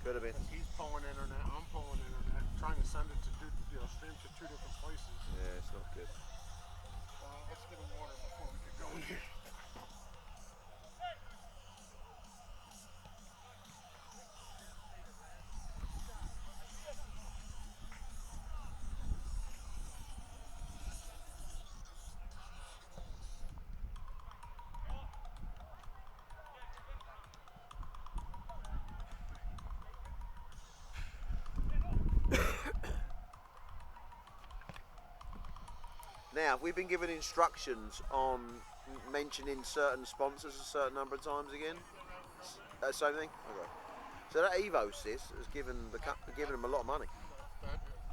Could have been. He's pulling internet, I'm pulling internet, trying to send it to stream to two different places. Yeah, it's not good. Let's get him water before we get going here. Now, have we been given instructions on mentioning certain sponsors a certain number of times again? Same thing? Okay. So that Evo Sys has given them a lot of money.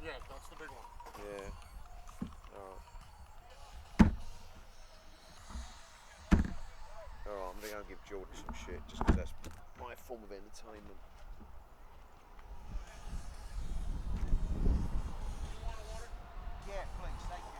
Yeah, that's the big one. Yeah. Alright. Alright, I'm going to go give Jordan some shit just because that's my form of entertainment. Yeah, please, thank you.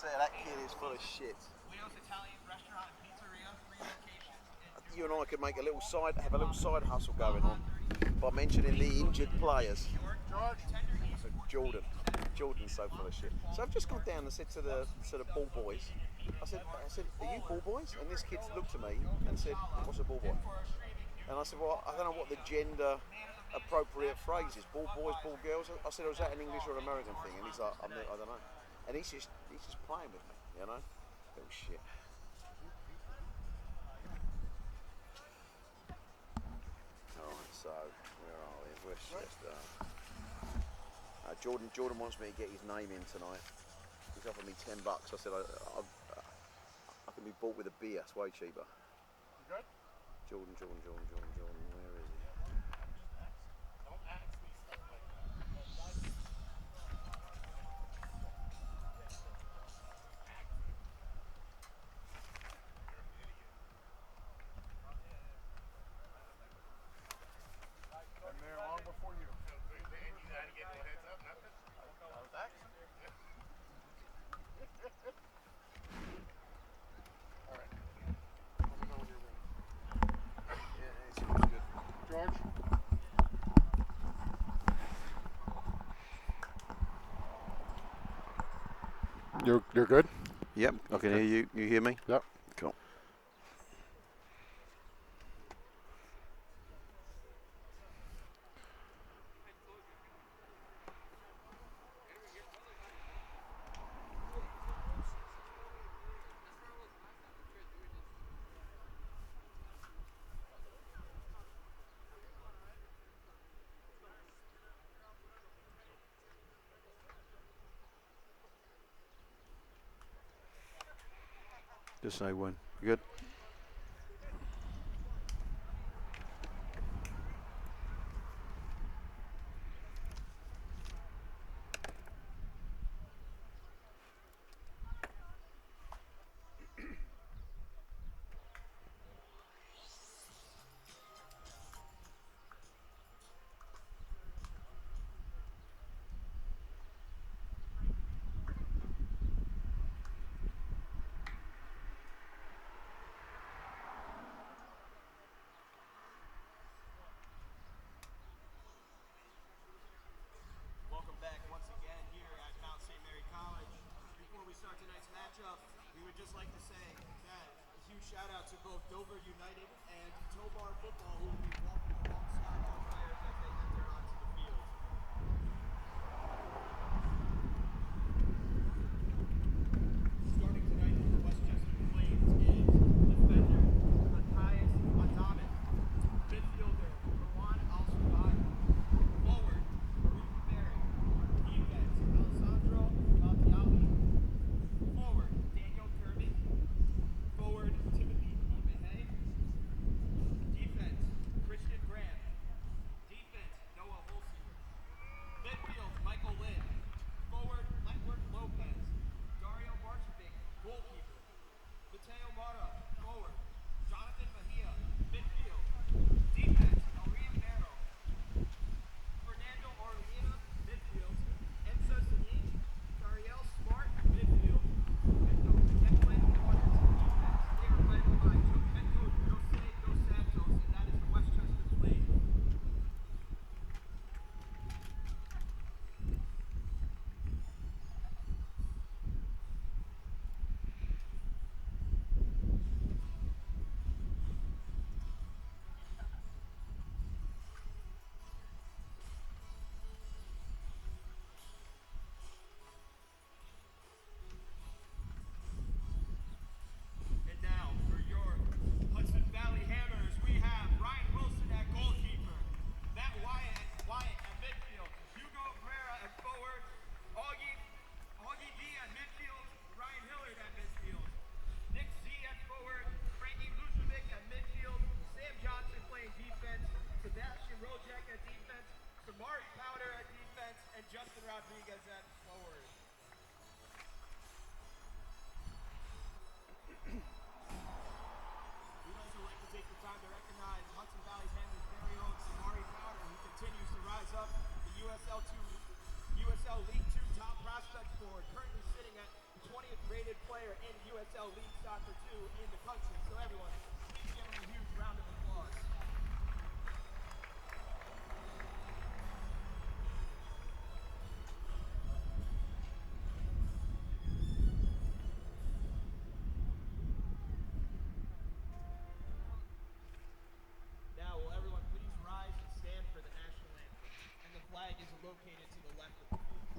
tell you, that kid is full of shit. Leo's Italian Restaurant and Pizzeria, 3 locations. You and I could make a little side hustle going on by mentioning the injured players. George. So Jordan's so full of shit. So I've just gone down and said to the ball boys, I said, are you ball boys? And this kid looked at me and said, what's a ball boy? And I said, well, I don't know what the gender appropriate phrase is. Ball boys, ball girls. I said, was that an English or an American thing? And he's like, I don't know. And he's just playing with me, you know? Little shit. Alright, so where are we? Westchester. Jordan wants me to get his name in tonight. He's offered me $10. I said I can be bought with a beer. It's way cheaper. You good? Jordan. Where is he? Don't ask me stuff like that. I'm there long before you. I was asking. All right. Let me know when you're ready. Yeah, it seems good. George. You're good? Yep, I can hear you. You hear me? Yep. Cool. Just say when. You good? Welcome back once again here at Mount St. Mary College. Before we start tonight's matchup, we would just like to say that a huge shout out to both Dover United and Tobar Football, who will be walking alongside our players as they enter onto the field. Starting tonight for the Westchester Flames is defender Matthias Adame, midfielder Rowan Al-Shabai, forward Ruth Berry, defense Alessandro Valdiali, forward Daniel Kermit, forward Timothy Ibehe, defense Christian Grant. elite soccer too in the country. So everyone, please give them a huge round of applause. Now, will everyone please rise and stand for the national anthem? And the flag is located to the left of the field.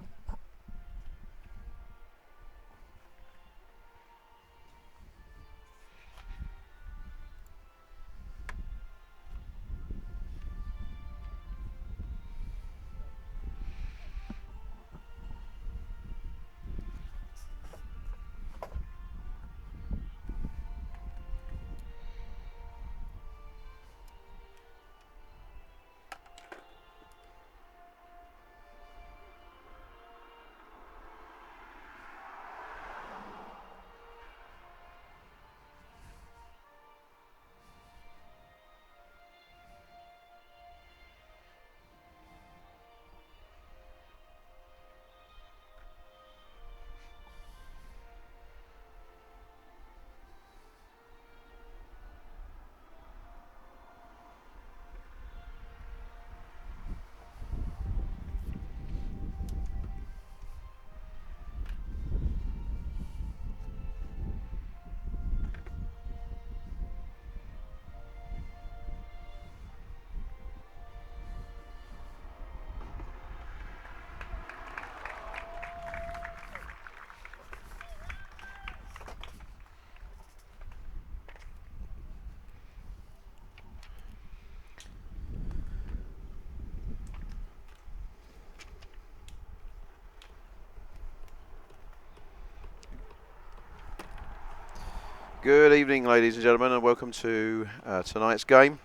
Good evening, ladies and gentlemen, and welcome to tonight's game,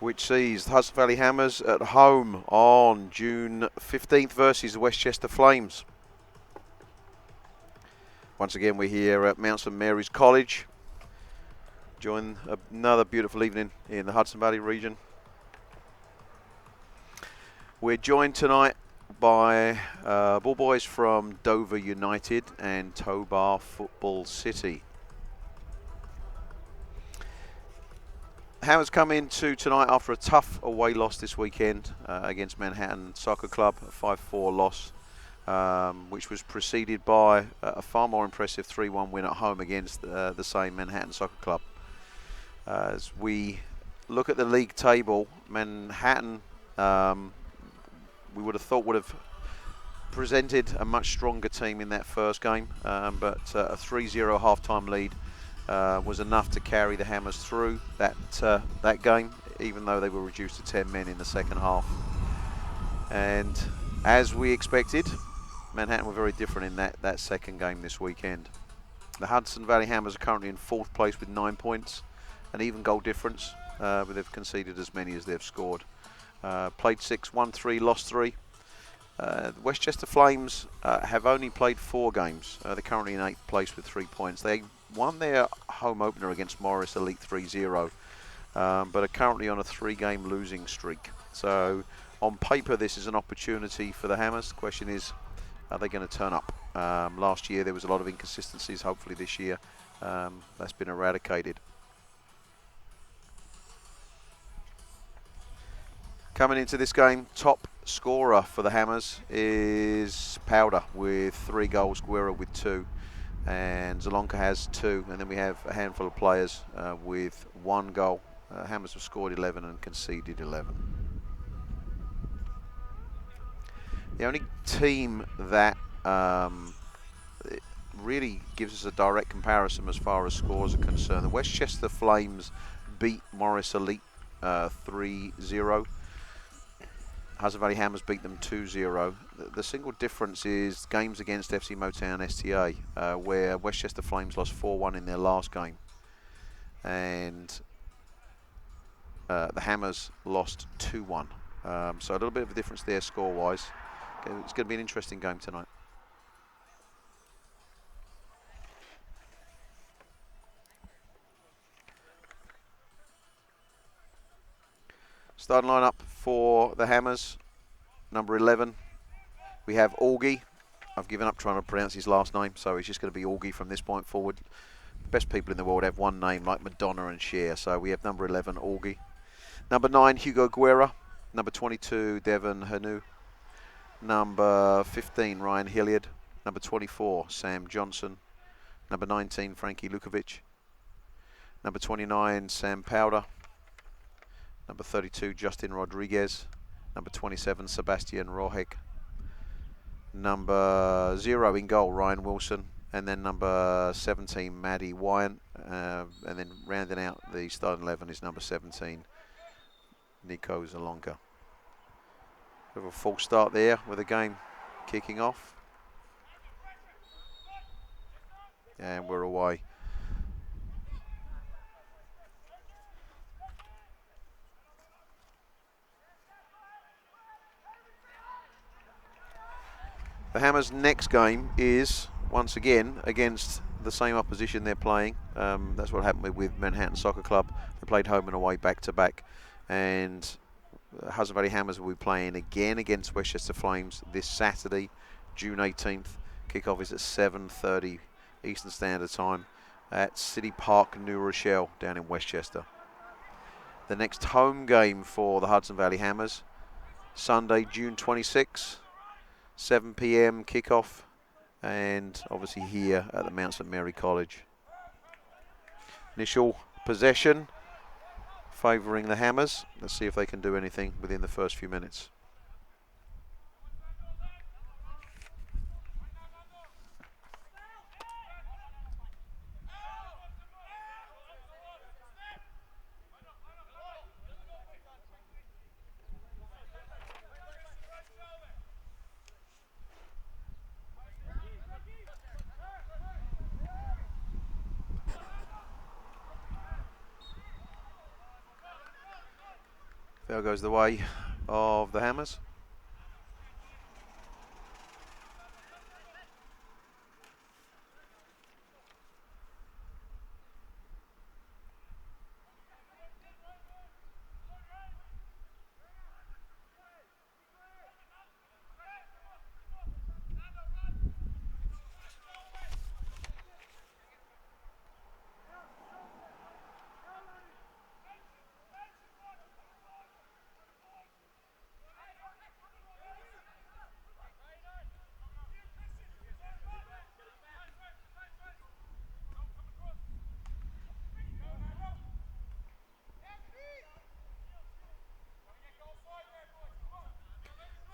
which sees the Hudson Valley Hammers at home on June 15th versus the Westchester Flames. Once again, we're here at Mount St Mary's College. Join another beautiful evening in the Hudson Valley region. We're joined tonight by ball boys from Dover United and Tobar Football City. Hammers come into tonight after a tough away loss this weekend against Manhattan Soccer Club, a 5-4 loss, which was preceded by a far more impressive 3-1 win at home against the same Manhattan Soccer Club. As we look at the league table, Manhattan, we would have thought would have presented a much stronger team in that first game, but a 3-0 half-time lead was enough to carry the Hammers through that game, even though they were reduced to 10 men in the second half. And as we expected, Manhattan were very different in that second game this weekend. The Hudson Valley Hammers are currently in 4th place with 9 points, an even goal difference, but they've conceded as many as they've scored. Played 6, won 3, lost 3. The Westchester Flames have only played 4 games. They're currently in 8th place with 3 points. They won their home opener against Morris Elite 3-0, but are currently on a 3-game losing streak. So on paper, this is an opportunity for the Hammers. The question is, are they going to turn up? Last year there was a lot of inconsistencies. Hopefully this year that's been eradicated. Coming into this game, top scorer for the Hammers is Powder with 3 goals, Guerra with 2. And Zalonka has 2, and then we have a handful of players with 1 goal. Hammers have scored 11 and conceded 11. The only team that really gives us a direct comparison as far as scores are concerned, the Westchester Flames beat Morris Elite 3-0. Hudson Valley Hammers beat them 2-0. The single difference is games against FC Motown STA, where Westchester Flames lost 4-1 in their last game. And the Hammers lost 2-1. So a little bit of a difference there score-wise. It's going to be an interesting game tonight. Starting lineup for the Hammers. Number 11, we have Augie. I've given up trying to pronounce his last name, so it's just going to be Augie from this point forward. Best people in the world have one name like Madonna and Cher, so we have number 11, Augie. Number 9, Hugo Guerra. Number 22, Devon Hanu. Number 15, Ryan Hilliard. Number 24, Sam Johnson. Number 19, Frankie Lukovic. Number 29, Sam Powder. Number 32, Justin Rodriguez. Number 27, Sebastian Rohek. Number 0 in goal, Ryan Wilson. And then number 17, Maddie Wyant. And then rounding out the starting 11 is number 17, Nico Zalonka. We have a false start there with the game kicking off. And we're away. The Hammers' next game is, once again, against the same opposition they're playing. That's what happened with Manhattan Soccer Club. They played home and away back to back. And Hudson Valley Hammers will be playing again against Westchester Flames this Saturday, June 18th. Kickoff is at 7:30 Eastern Standard Time at City Park, New Rochelle, down in Westchester. The next home game for the Hudson Valley Hammers, Sunday, June 26th. 7 p.m. kickoff, and obviously here at the Mount St Mary College. Initial possession favouring the Hammers. Let's see if they can do anything within the first few minutes. There goes the way of the Hammers.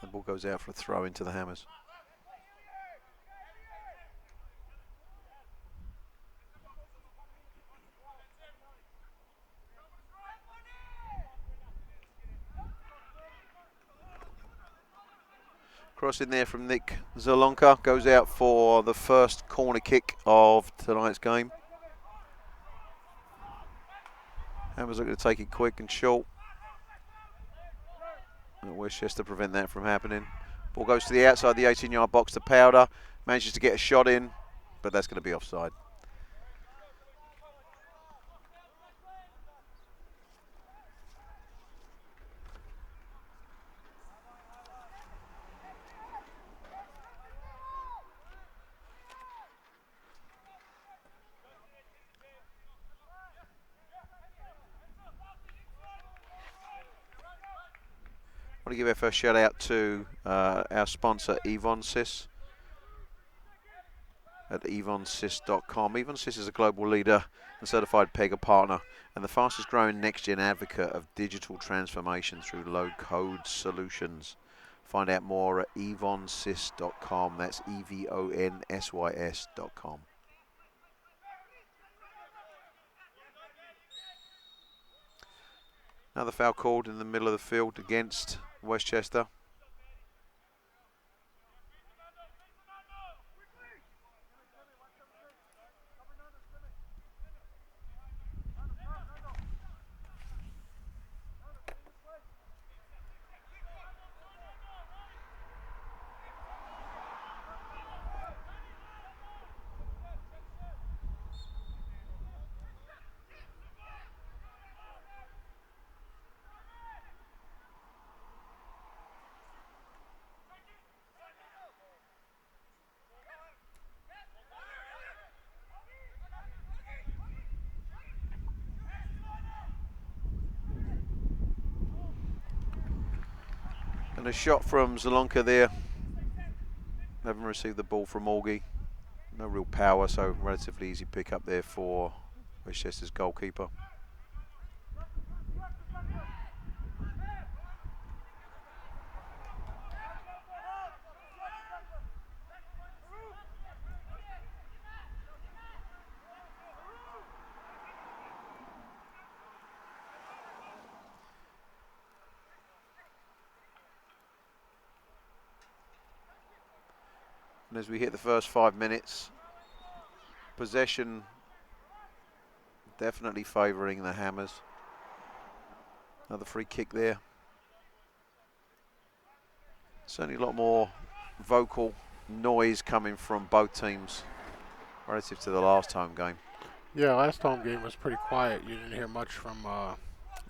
The ball goes out for a throw into the Hammers. Cross in there from Nick Zalonka, goes out for the first corner kick of tonight's game. Hammers looking to take it quick and short. And Westchester prevent that from happening. Ball goes to the outside the 18-yard box to Powder. Manages to get a shot in, but that's going to be offside. I want to give our first shout out to our sponsor Evonsys at evonsys.com. Evonsys is a global leader and certified PEGA partner and the fastest growing next gen advocate of digital transformation through low code solutions. Find out more at evonsys.com. That's EVONSYS.com. Another foul called in the middle of the field against Westchester. And a shot from Zalonka there. Haven't received the ball from Augie. No real power, so relatively easy pick up there for Westchester's goalkeeper. And as we hit the first 5 minutes, possession definitely favouring the Hammers. Another free kick there. Certainly a lot more vocal noise coming from both teams relative to the last home game. Yeah, last home game was pretty quiet. You didn't hear much from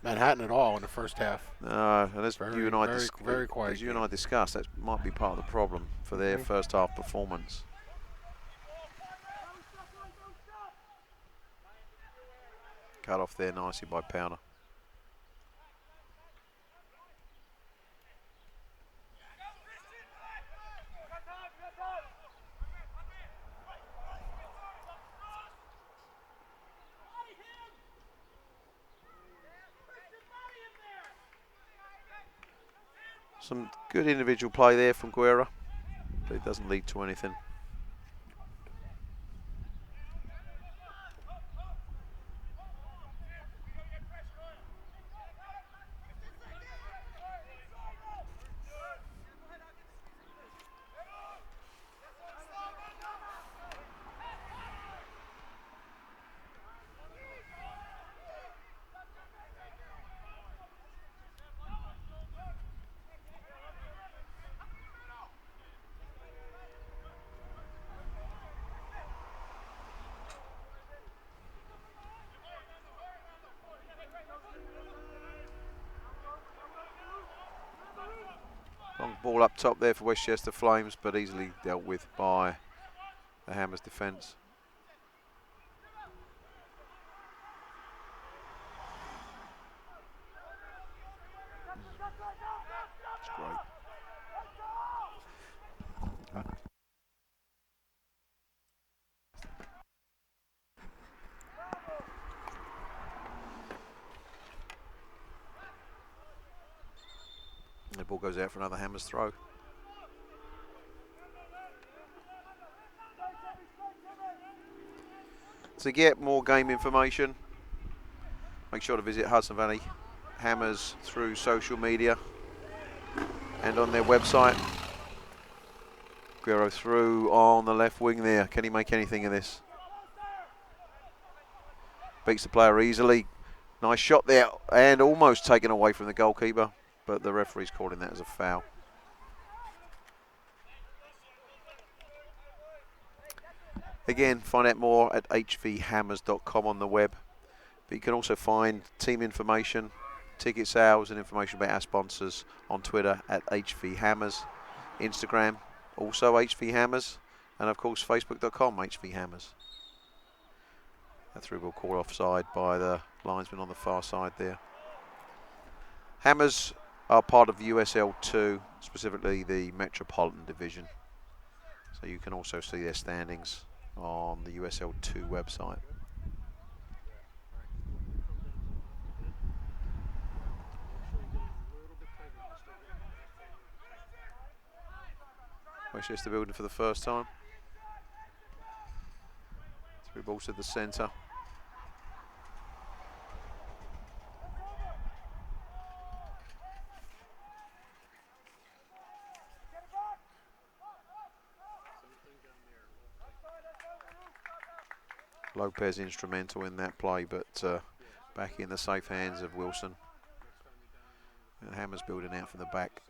Manhattan at all in the first half. No, and as Very, you and I very quiet as you and game. I discussed, that might be part of the problem for their first half performance. Cut off there nicely by Powder. Some good individual play there from Guerra, but it doesn't lead to anything. Long ball up top there for Westchester Flames, but easily dealt with by the Hammers defence. That's great. The ball goes out for another Hammers throw. To get more game information, make sure to visit Hudson Valley Hammers through social media and on their website. Guerrero through on the left wing there. Can he make anything of this? Beats the player easily. Nice shot there and almost taken away from the goalkeeper, but the referee's calling that as a foul. Again, find out more at hvhammers.com on the web. But you can also find team information, ticket sales and information about our sponsors on Twitter at hvhammers, Instagram also hvhammers, and of course facebook.com hvhammers. That through ball call offside by the linesman on the far side there. Hammers are part of USL 2, specifically the Metropolitan Division. So you can also see their standings on the USL 2 website. Westchester building for the first time. Through ball to the centre. Lopez instrumental in that play, but back in the safe hands of Wilson. And Hammers building out from the back.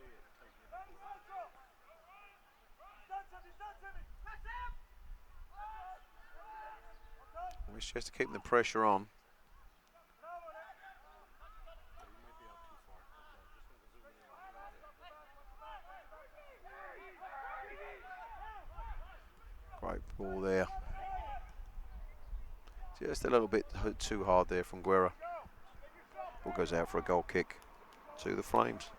Westchester keeping the pressure on. Great ball there. Just a little bit too hard there from Guerra. Ball goes out for a goal kick to the Flames.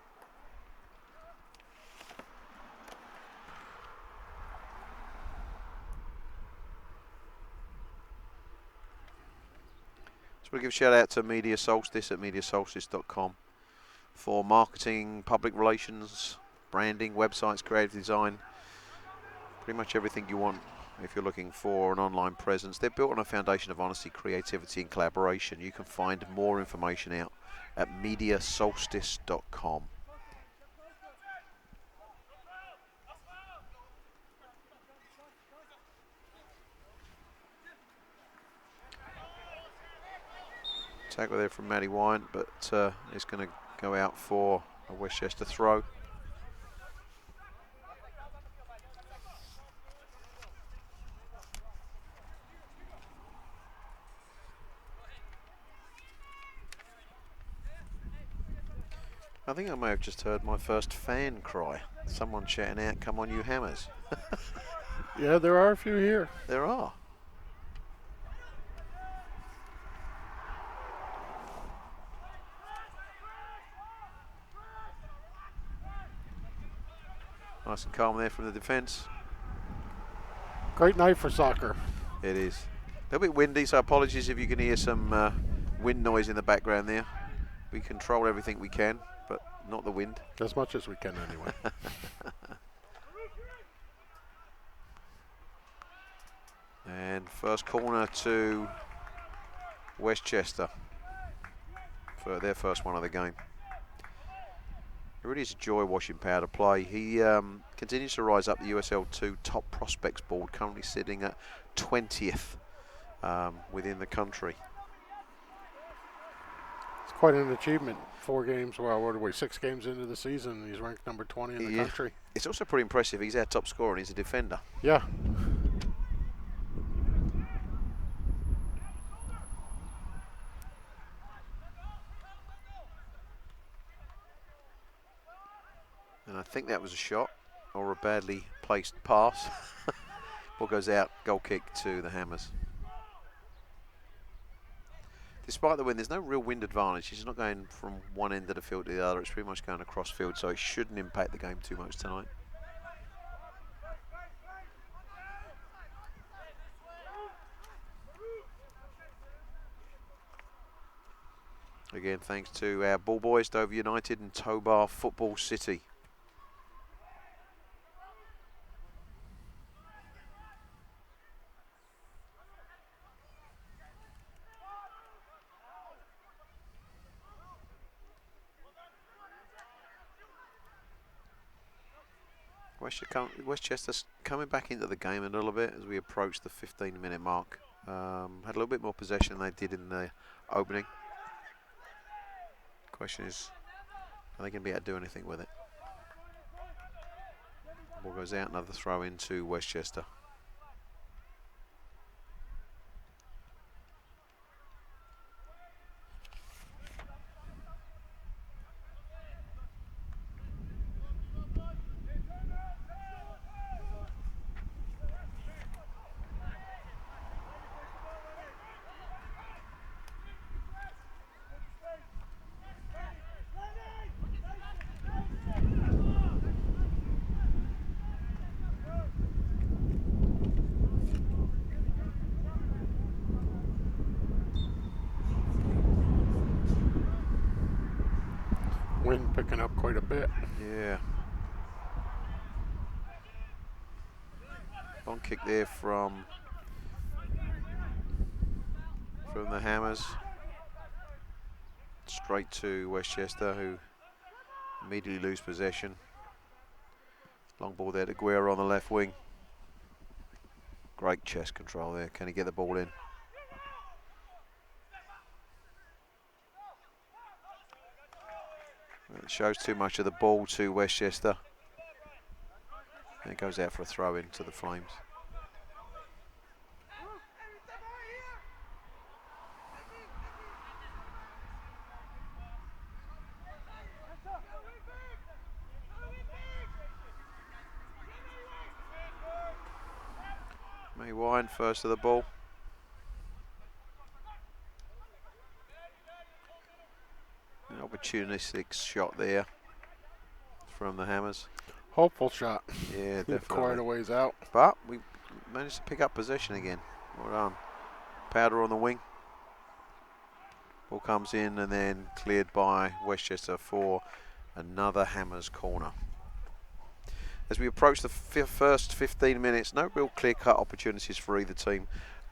So we'll give a shout out to Media Solstice at mediasolstice.com for marketing, public relations, branding, websites, creative design, pretty much everything you want if you're looking for an online presence. They're built on a foundation of honesty, creativity and collaboration. You can find more information out at mediasolstice.com. Tackle there from Matty Wyant, but it's going to go out for a Westchester throw. I think I may have just heard my first fan cry. Someone shouting out, "Come on, you Hammers." Yeah, there are a few here. There are. Nice and calm there from the defence. Great night for soccer. It is. A little bit windy, so apologies if you can hear some wind noise in the background there. We control everything we can, but not the wind. As much as we can anyway. And first corner to Westchester for their first one of the game. It really is a joy watching Powder play. He continues to rise up the USL2 top prospects board, currently sitting at 20th within the country. It's quite an achievement. 4 games, well, what are we, 6 games into the season, he's ranked number 20 in the country. It's also pretty impressive. He's our top scorer and he's a defender. Yeah. And I think that was a shot or a badly placed pass. Ball goes out, goal kick to the Hammers. Despite the wind, there's no real wind advantage. It's not going from one end of the field to the other. It's pretty much going across field, so it shouldn't impact the game too much tonight. Again, thanks to our ball boys, Dover United and Tobar Football City. Westchester's coming back into the game a little bit as we approach the 15-minute mark. Had a little bit more possession than they did in the opening. Question is, are they going to be able to do anything with it? Ball goes out, another throw into Westchester. Wind picking up quite a bit. Yeah. Long kick there from the Hammers. Straight to Westchester, who immediately lose possession. Long ball there to Guerra on the left wing. Great chest control there. Can he get the ball in? It shows too much of the ball to Westchester. And it goes out for a throw in to the Flames. May Wine first to the ball. An opportunistic shot there from the Hammers. Hopeful shot. Yeah, definitely. Quite a ways out. But we managed to pick up possession again. Well done. Powder on the wing. Ball comes in and then cleared by Westchester for another Hammers corner. As we approach the first 15 minutes, no real clear-cut opportunities for either team.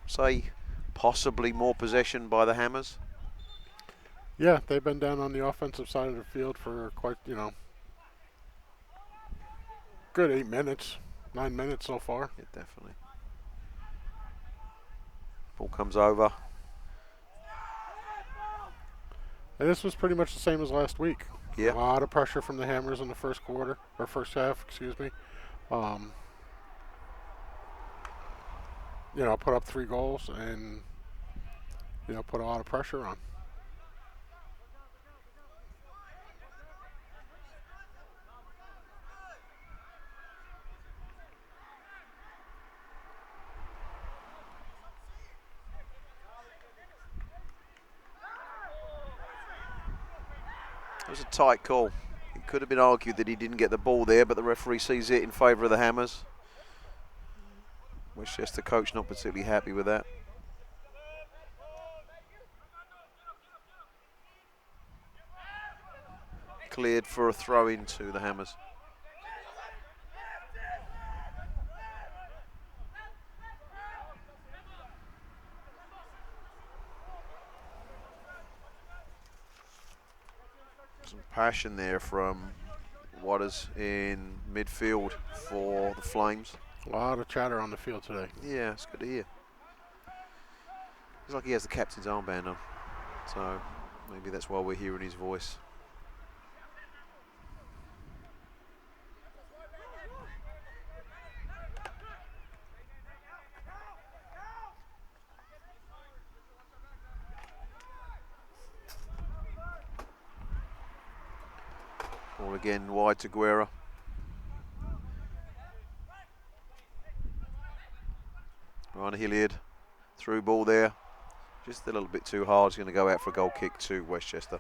Say possibly more possession by the Hammers. Yeah, they've been down on the offensive side of the field for quite, good 8 minutes, 9 minutes so far. Yeah, definitely. Ball comes over. And this was pretty much the same as last week. Yeah. A lot of pressure from the Hammers in the first half, excuse me. Put up 3 goals and, put a lot of pressure on. It was a tight call. It could have been argued that he didn't get the ball there, but the referee sees it in favour of the Hammers. Westchester coach not particularly happy with that. Cleared for a throw in to the Hammers. Some passion there from Waters in midfield for the Flames. A lot of chatter on the field today. Yeah, it's good to hear. It's like he has the captain's armband on, so maybe that's why we're hearing his voice. Ball again wide to Guerra. Ryan Hilliard, through ball there. Just a little bit too hard. He's going to go out for a goal kick to Westchester.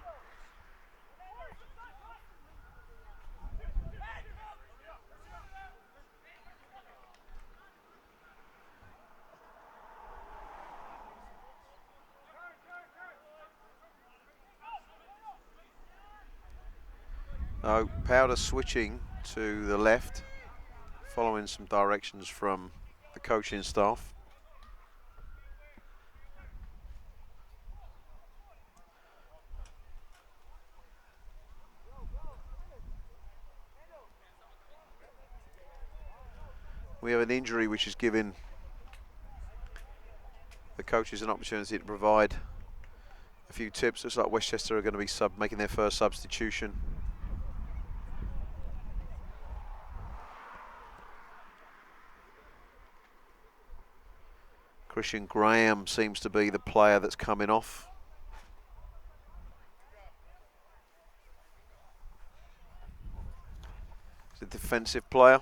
Oh, Powder switching to the left, following some directions from the coaching staff. We have an injury which is giving the coaches an opportunity to provide a few tips. Looks like Westchester are going to be making their first substitution. Christian Graham seems to be the player that's coming off. He's a defensive player.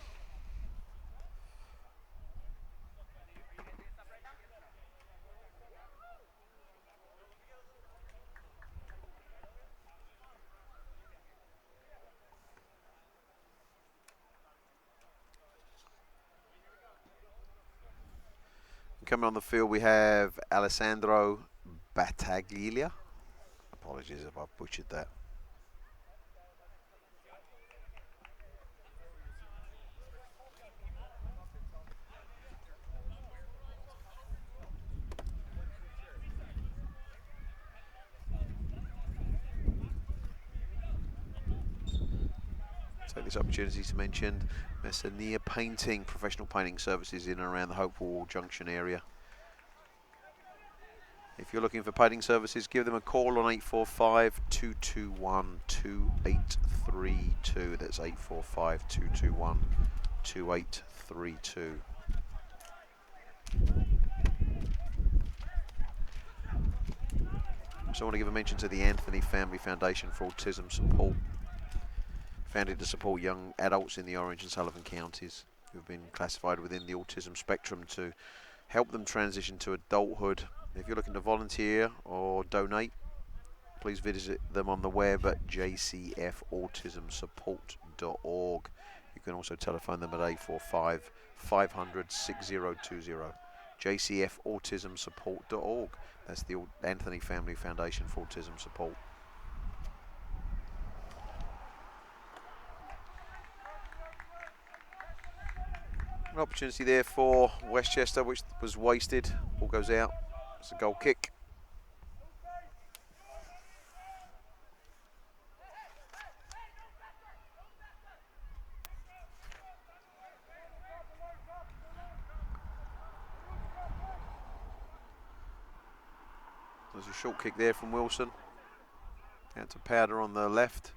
Coming on the field, we have Alessandro Battaglia. Apologies if I butchered that. Take this opportunity to mention Messania Painting, professional painting services in and around the Hopewell Junction area. If you're looking for painting services, give them a call on 845-221-2832. That's 845-221-2832. So I want to give a mention to the Anthony Family Foundation for Autism Support, founded to support young adults in the Orange and Sullivan counties who have been classified within the autism spectrum to help them transition to adulthood. If you're looking to volunteer or donate, please visit them on the web at jcfautismsupport.org. You can also telephone them at 845 500 6020. jcfautismsupport.org. That's the Anthony Family Foundation for Autism Support. An opportunity there for Westchester, which was wasted. Ball goes out. It's a goal kick. There's a short kick there from Wilson. Out to Powder on the left.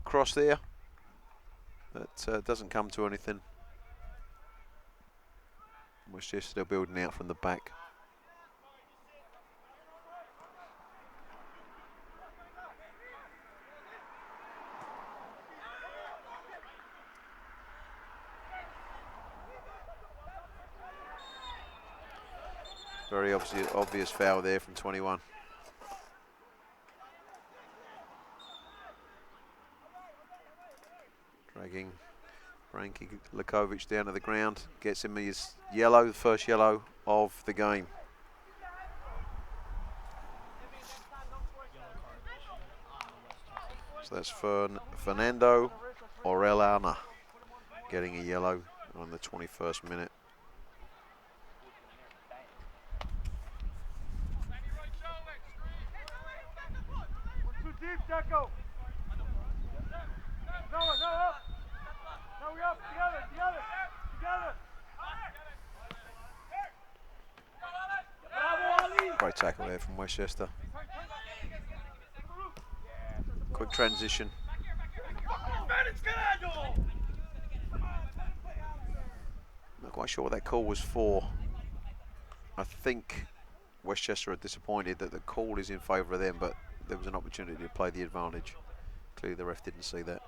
Cross there. That doesn't come to anything. Westchester still building out from the back. Very obvious foul there from 21. Dragging Frankie Lakovic down to the ground. Gets him his yellow, the first yellow of the game. So that's Fernando Orellana getting a yellow on the 21st minute. Deep, Deco. No, up. No, we up. Together. Great tackle there from Westchester. Quick transition. Not quite sure what that call was for. I think Westchester are disappointed that the call is in favour of them, but there was an opportunity to play the advantage. Clearly the ref didn't see that.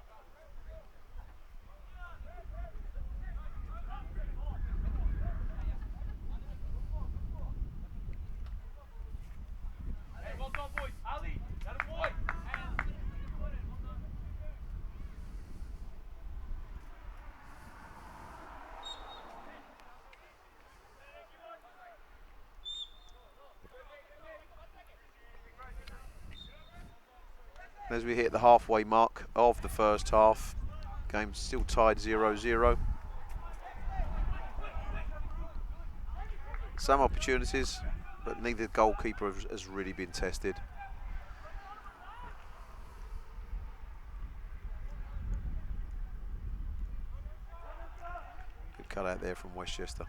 Hey, well done, boys. Ali, that a boy. As we hit the halfway mark of the first half, game still tied 0-0. Some opportunities, but neither goalkeeper has really been tested. Good cut out there from Westchester.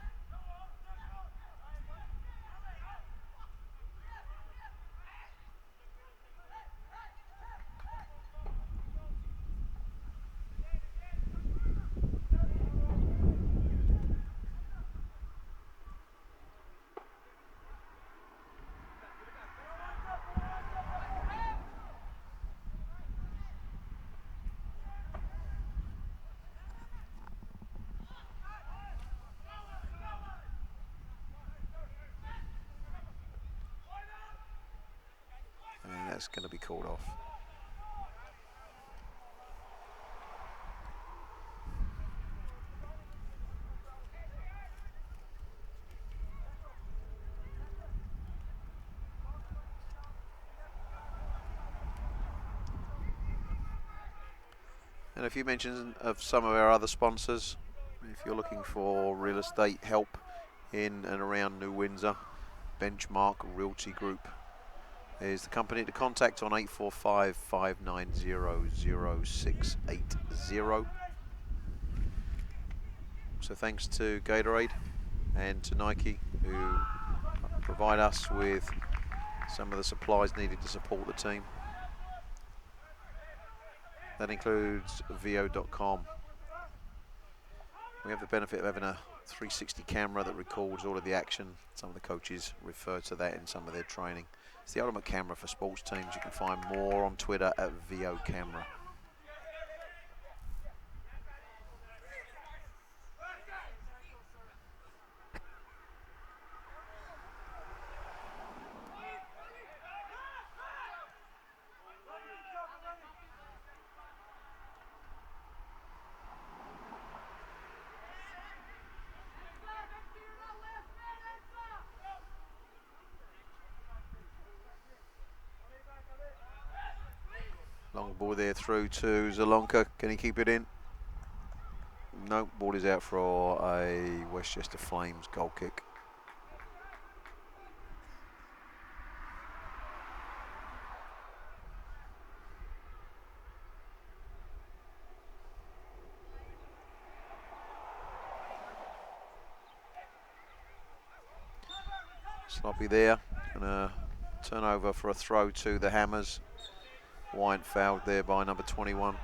And that's going to be called off. And a few mentions of some of our other sponsors. If you're looking for real estate help in and around New Windsor, Benchmark Realty Group is the company to contact on 845 590 0680. So thanks to Gatorade and to Nike, who provide us with some of the supplies needed to support the team. That includes VO.com. We have the benefit of having a 360 camera that records all of the action. Some of the coaches refer to that in some of their training. It's the ultimate camera for sports teams. You can find more on Twitter at VO Camera. Long ball there through to Zalonka. Can he keep it in? No, ball is out for a Westchester Flames goal kick. Sloppy there, and a turnover for a throw to the Hammers. White fouled there by number 21.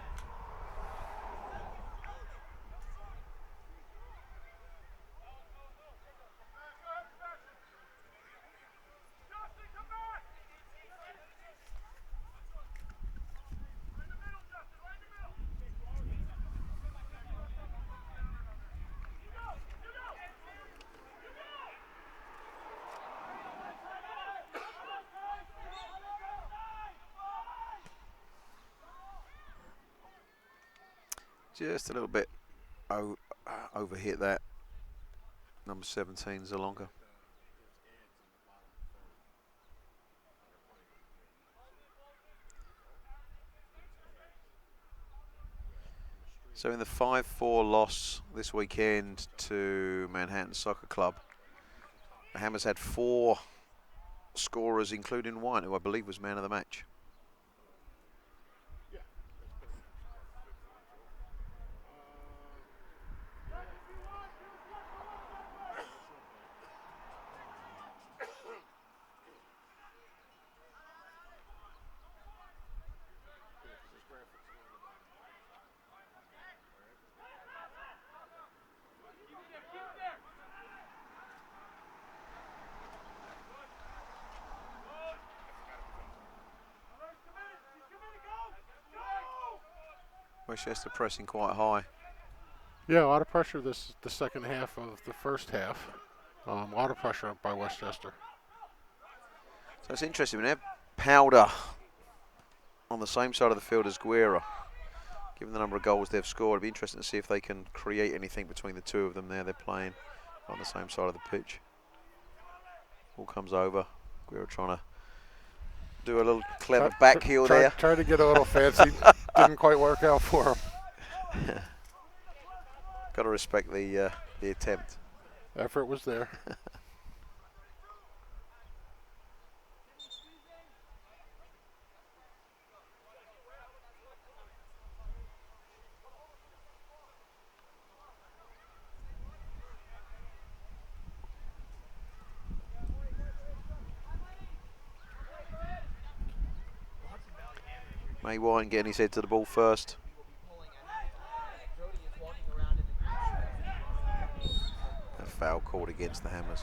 Just a little bit overhit that. Number 17, Zalonka. So in the 5-4 loss this weekend to Manhattan Soccer Club, the Hammers had 4 scorers, including one, who I believe was man of the match. Westchester pressing quite high. Yeah, a lot of pressure the second half of the first half. A lot of pressure by Westchester. So it's interesting, we have Powder on the same side of the field as Guerra. Given the number of goals they've scored, it'd be interesting to see if they can create anything between the two of them there. They're playing on the same side of the pitch. Ball comes over. Guerra trying to do a little clever back heel there. Tried to get a little fancy. Didn't quite work out for him. Got to respect the attempt. Effort was there. May Wine getting his head to the ball first. A foul called against the Hammers.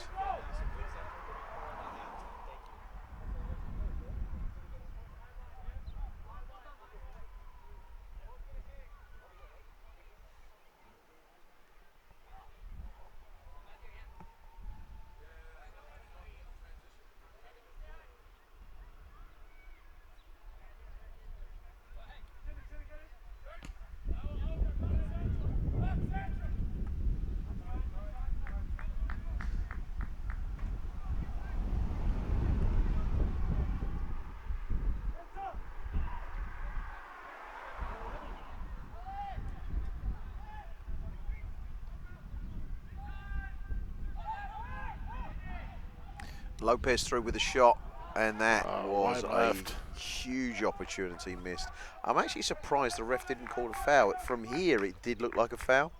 Lopez through with a shot, and that was a huge opportunity missed. I'm actually surprised the ref didn't call a foul. From here, it did look like a foul.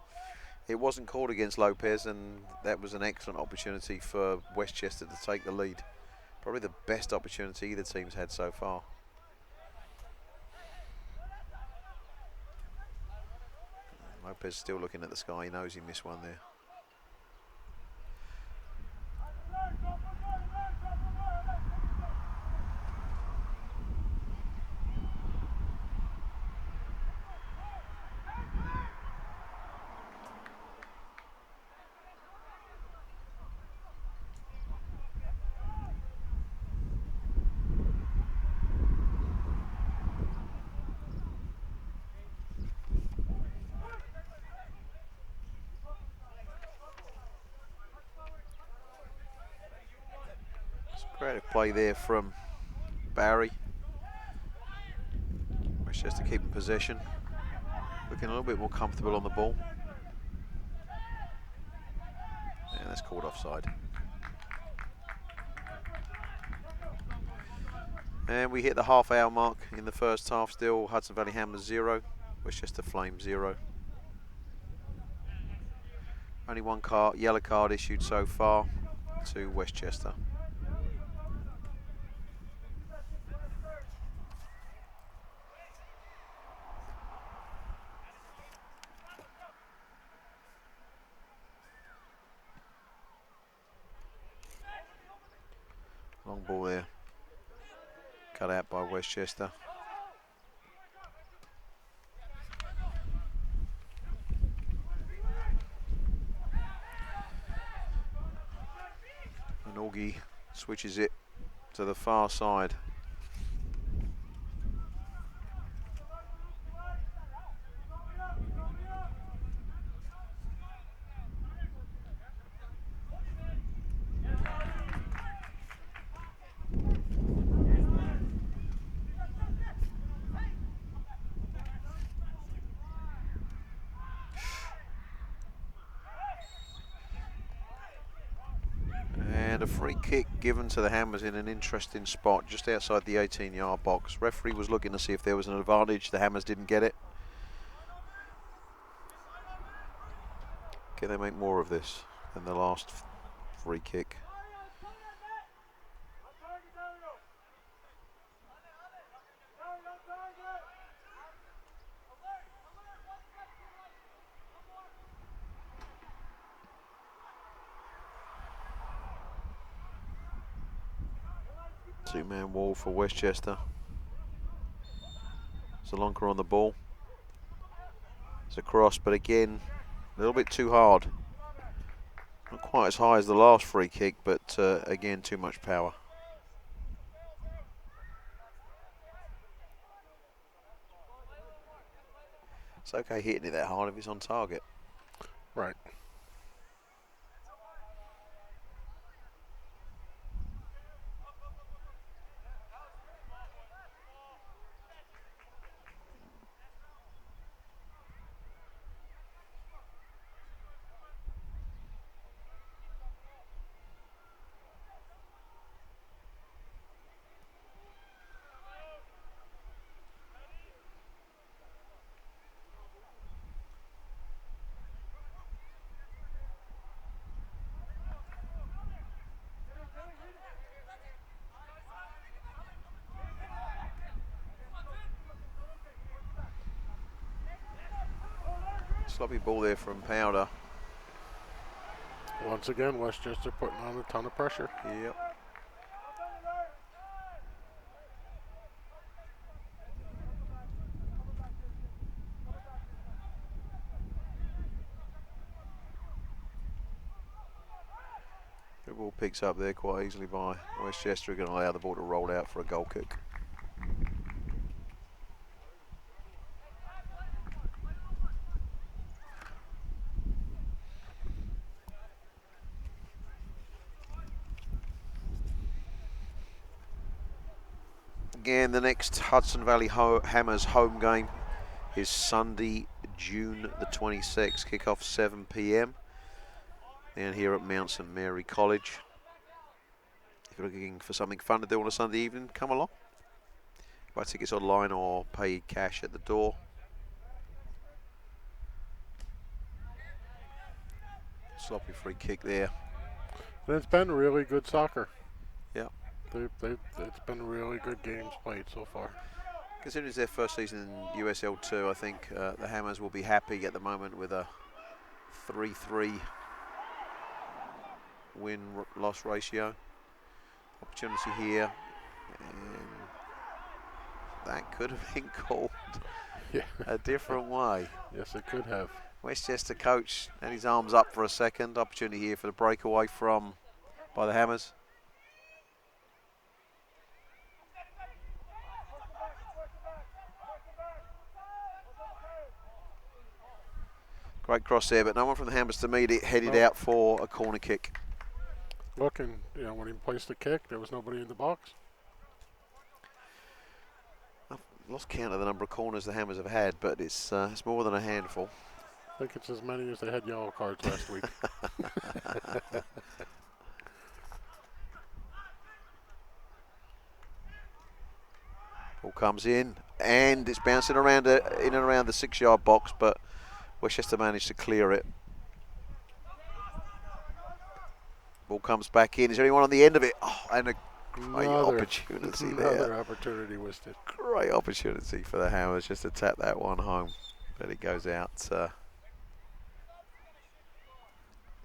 It wasn't called against Lopez, and that was an excellent opportunity for Westchester to take the lead. Probably the best opportunity either team's had so far. Lopez still looking at the sky. He knows he missed one there. Creative play there from Barry. Westchester keeping possession, looking a little bit more comfortable on the ball. And that's called offside. And we hit the half-hour mark in the first half. Still Hudson Valley Hammers 0, Westchester Flames 0. Only one yellow card issued so far to Westchester. Long ball there, cut out by Westchester. And Augie switches it to the far side. And a free kick given to the Hammers in an interesting spot just outside the 18-yard box. Referee was looking to see if there was an advantage. The Hammers didn't get it. Can they make more of this than the last free kick? Two-man wall for Westchester. Salonka on the ball. It's a cross, but again, a little bit too hard. Not quite as high as the last free kick, but again, too much power. It's okay hitting it that hard if it's on target. Right. Sloppy ball there from Powder. Once again, Westchester putting on a ton of pressure. Yep. The ball picks up there quite easily by Westchester. Going to allow the ball to roll out for a goal kick. Again, the next Hudson Valley Hammers home game is Sunday, June the 26th. Kickoff 7 p.m. down here at Mount St Mary College. If you're looking for something fun to do on a Sunday evening, come along. Buy tickets online or pay cash at the door. Sloppy free kick there. And it's been really good soccer. Yeah. It's been really good games played so far. Considering it's their first season in USL 2, I think the Hammers will be happy at the moment with a 3-3 win-loss ratio. Opportunity here, and that could have been called a different way. Yes, it could have. Westchester coach had his arms up for a second. Opportunity here for the breakaway by the Hammers. Great cross there, but no one from the Hammers to meet it. Headed out for a corner kick. Look, and when he placed the kick, there was nobody in the box. Lost count of the number of corners the Hammers have had, but it's more than a handful. I think it's as many as they had yellow cards last week. Ball comes in, and it's bouncing around in and around the 6-yard box, but Westchester managed to clear it. Ball comes back in. Is there anyone on the end of it? Oh, and a great opportunity there. Another opportunity wasted. Great opportunity for the Hammers just to tap that one home, but it goes out.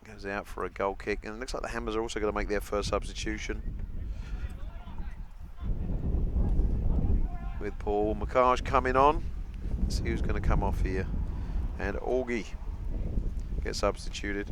Goes out for a goal kick, and it looks like the Hammers are also going to make their first substitution. With Paul McCarge coming on. Let's see who's going to come off here. And Augie gets substituted.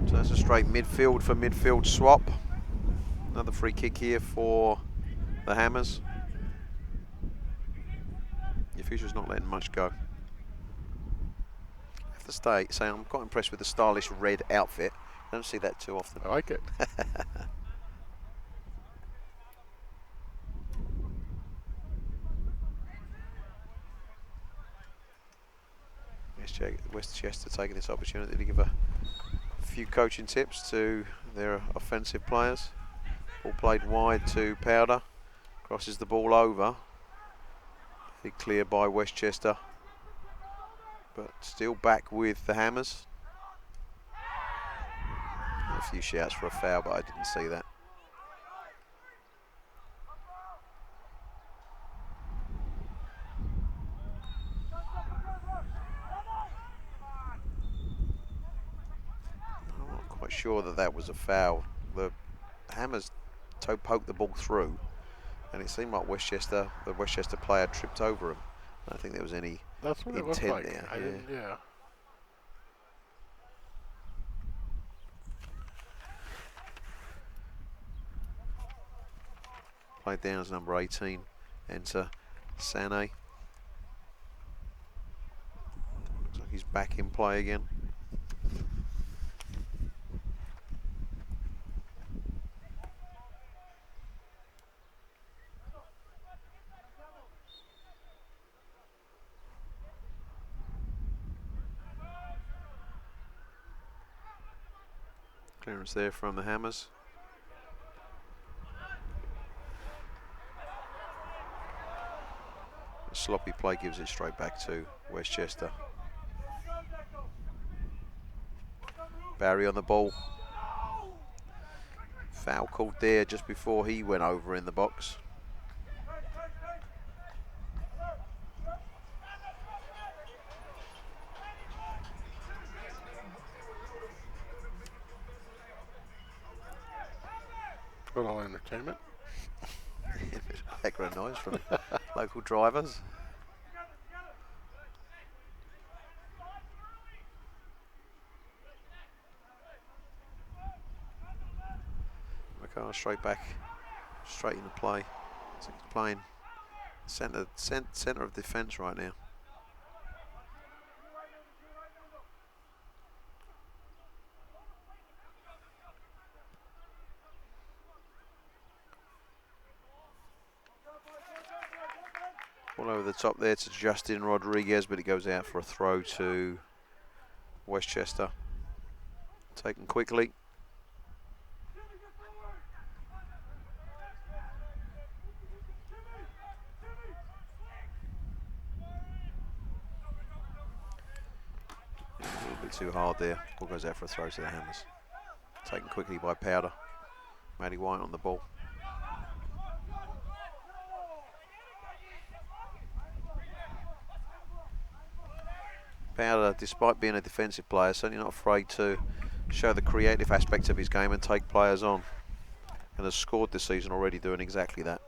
So that's a straight midfield for midfield swap. Another free kick here for the Hammers. The official's not letting much go. I have to say I'm quite impressed with the stylish red outfit. I don't see that too often. I like it. Westchester taking this opportunity to give a few coaching tips to their offensive players. Ball played wide to Powder. Crosses the ball over. Clear by Westchester. But still back with the Hammers. A few shouts for a foul, but I didn't see that. I'm not quite sure that was a foul. The Hammers toe poked the ball through, and it seemed like the Westchester player tripped over him. I don't think there was any That's what it looked intent like. there. Yeah. Played down as number 18. Enter Sane. Looks like he's back in play again. Clearance there from the Hammers. A sloppy play gives it straight back to Westchester. Barry on the ball. Foul called there just before he went over in the box. Good old entertainment. Background noise from local drivers. McCarr straight back, straight into play. So he's playing centre of defence right now. All over the top there to Justin Rodriguez, but it goes out for a throw to Westchester. Taken quickly. A little bit too hard there. Ball goes out for a throw to the Hammers. Taken quickly by Powder. Matty White on the ball. Powder, despite being a defensive player, certainly not afraid to show the creative aspect of his game and take players on, and has scored this season already doing exactly that.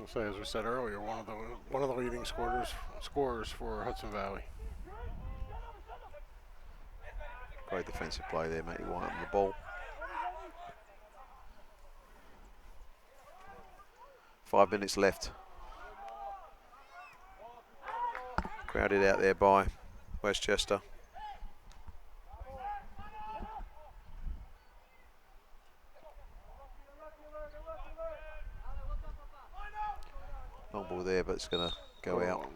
I'll say, as we said earlier, one of the leading scorers for Hudson Valley. Great defensive play there, Matty White on the ball. 5 minutes left. Crowded out there by Westchester. Long ball there, but it's going to go out.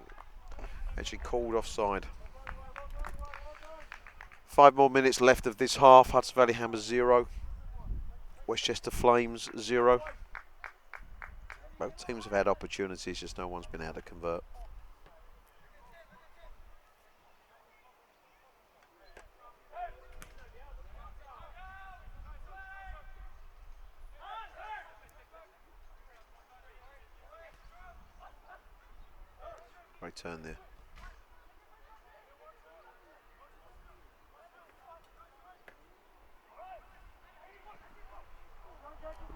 Actually called offside. 5 more minutes left of this half. Hudson Valley Hammers 0. Westchester Flames 0. Both teams have had opportunities, just no one's been able to convert. Great turn there.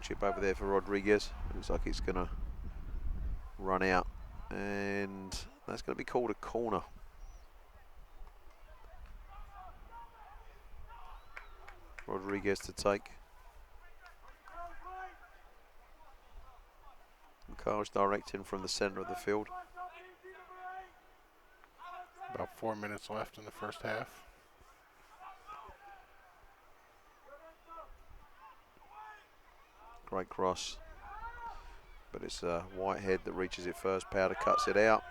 Chip over there for Rodriguez. Looks like it's going to run out, and that's going to be called a corner. Rodriguez to take. Carl's directing from the centre of the field. About 4 minutes left in the first half. Great cross, but it's Whitehead that reaches it first. Powder cuts it out.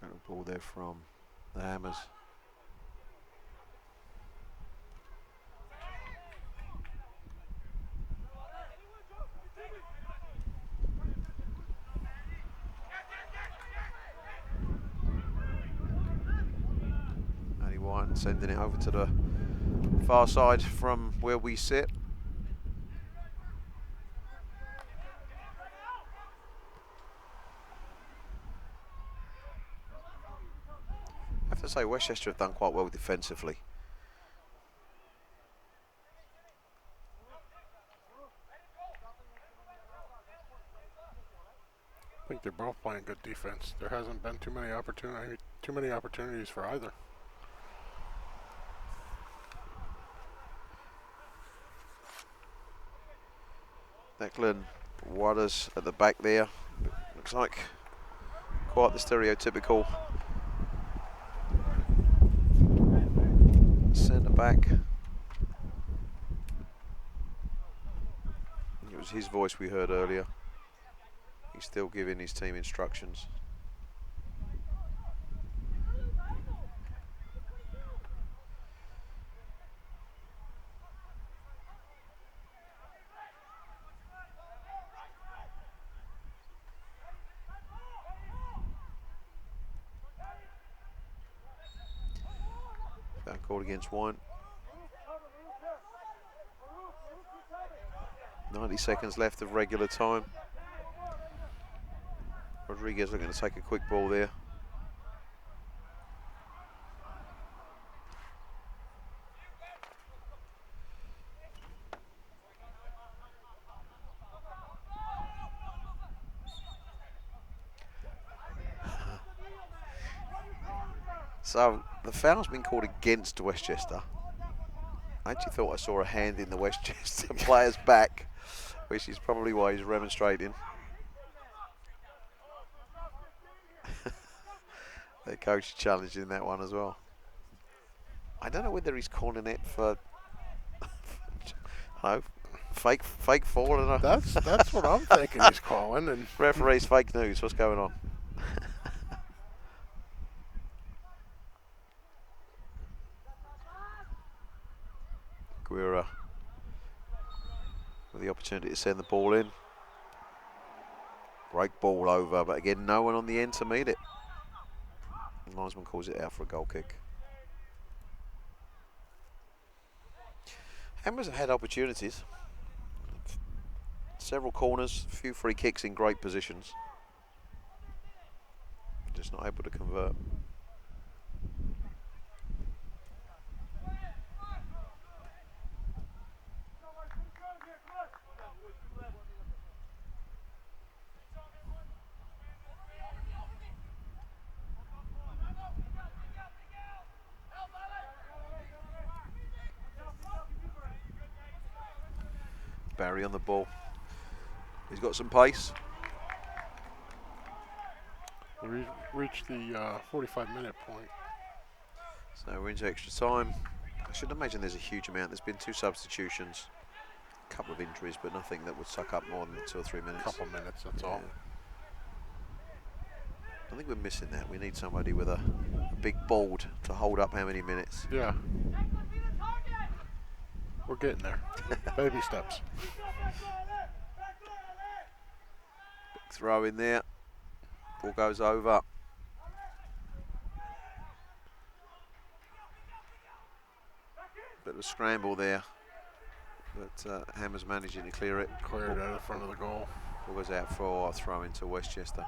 Little ball there from the Hammers. Sending it over to the far side from where we sit. I have to say Westchester have done quite well defensively. I think they're both playing good defense. There hasn't been too many opportunities for either. Declan Waters at the back there. Looks like quite the stereotypical centre back. It was his voice we heard earlier. He's still giving his team instructions. Foul called against Wine. 90 seconds left of regular time. Rodriguez looking to take a quick ball there. So the foul's been called against Westchester. I actually thought I saw a hand in the Westchester player's back, which is probably why he's remonstrating. Their coach challenging that one as well. I don't know whether he's calling it for fake fall. And That's what I'm thinking he's calling. And referee's fake news. What's going on? Guerra with the opportunity to send the ball in. Great ball over, but again, no one on the end to meet it. And linesman calls it out for a goal kick. Hammers have had opportunities. Several corners, a few free kicks in great positions. just not able to convert. Barry on the ball. He's got some pace. We reached the 45-minute point. So we're into extra time. I should imagine there's a huge amount. There's been 2 substitutions, a couple of injuries, but nothing that would suck up more than 2 or 3 minutes. A couple minutes, that's all. I think we're missing that. We need somebody with a big board to hold up how many minutes. Yeah. We're getting there. Baby steps. Big throw in there. Ball goes over. Bit of a scramble there, but Hammer's managing to clear it. Cleared out of front of the goal. Ball goes out for a throw into Westchester.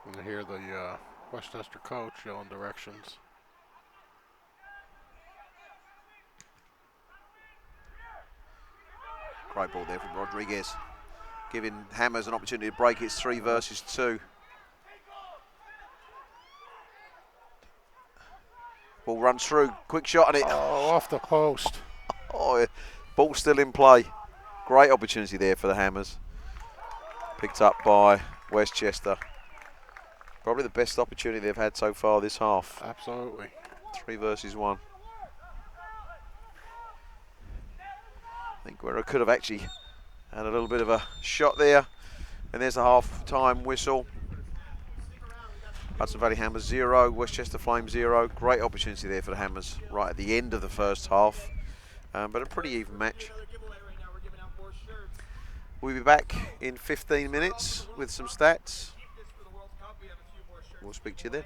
And I hear the Westchester coach yelling directions. Great ball there from Rodriguez, giving Hammers an opportunity to break. It's 3 versus 2. Ball runs through, quick shot on it. Oh, off the post. Oh, yeah. Ball still in play. Great opportunity there for the Hammers. Picked up by Westchester. Probably the best opportunity they've had so far this half. Absolutely. 3 versus 1. I think Guerrero could have actually had a little bit of a shot there. And there's the half-time whistle. Hudson Valley Hammers 0, Westchester Flames 0. Great opportunity there for the Hammers right at the end of the first half. But a pretty even match. We'll be back in 15 minutes with some stats. We'll speak to you then.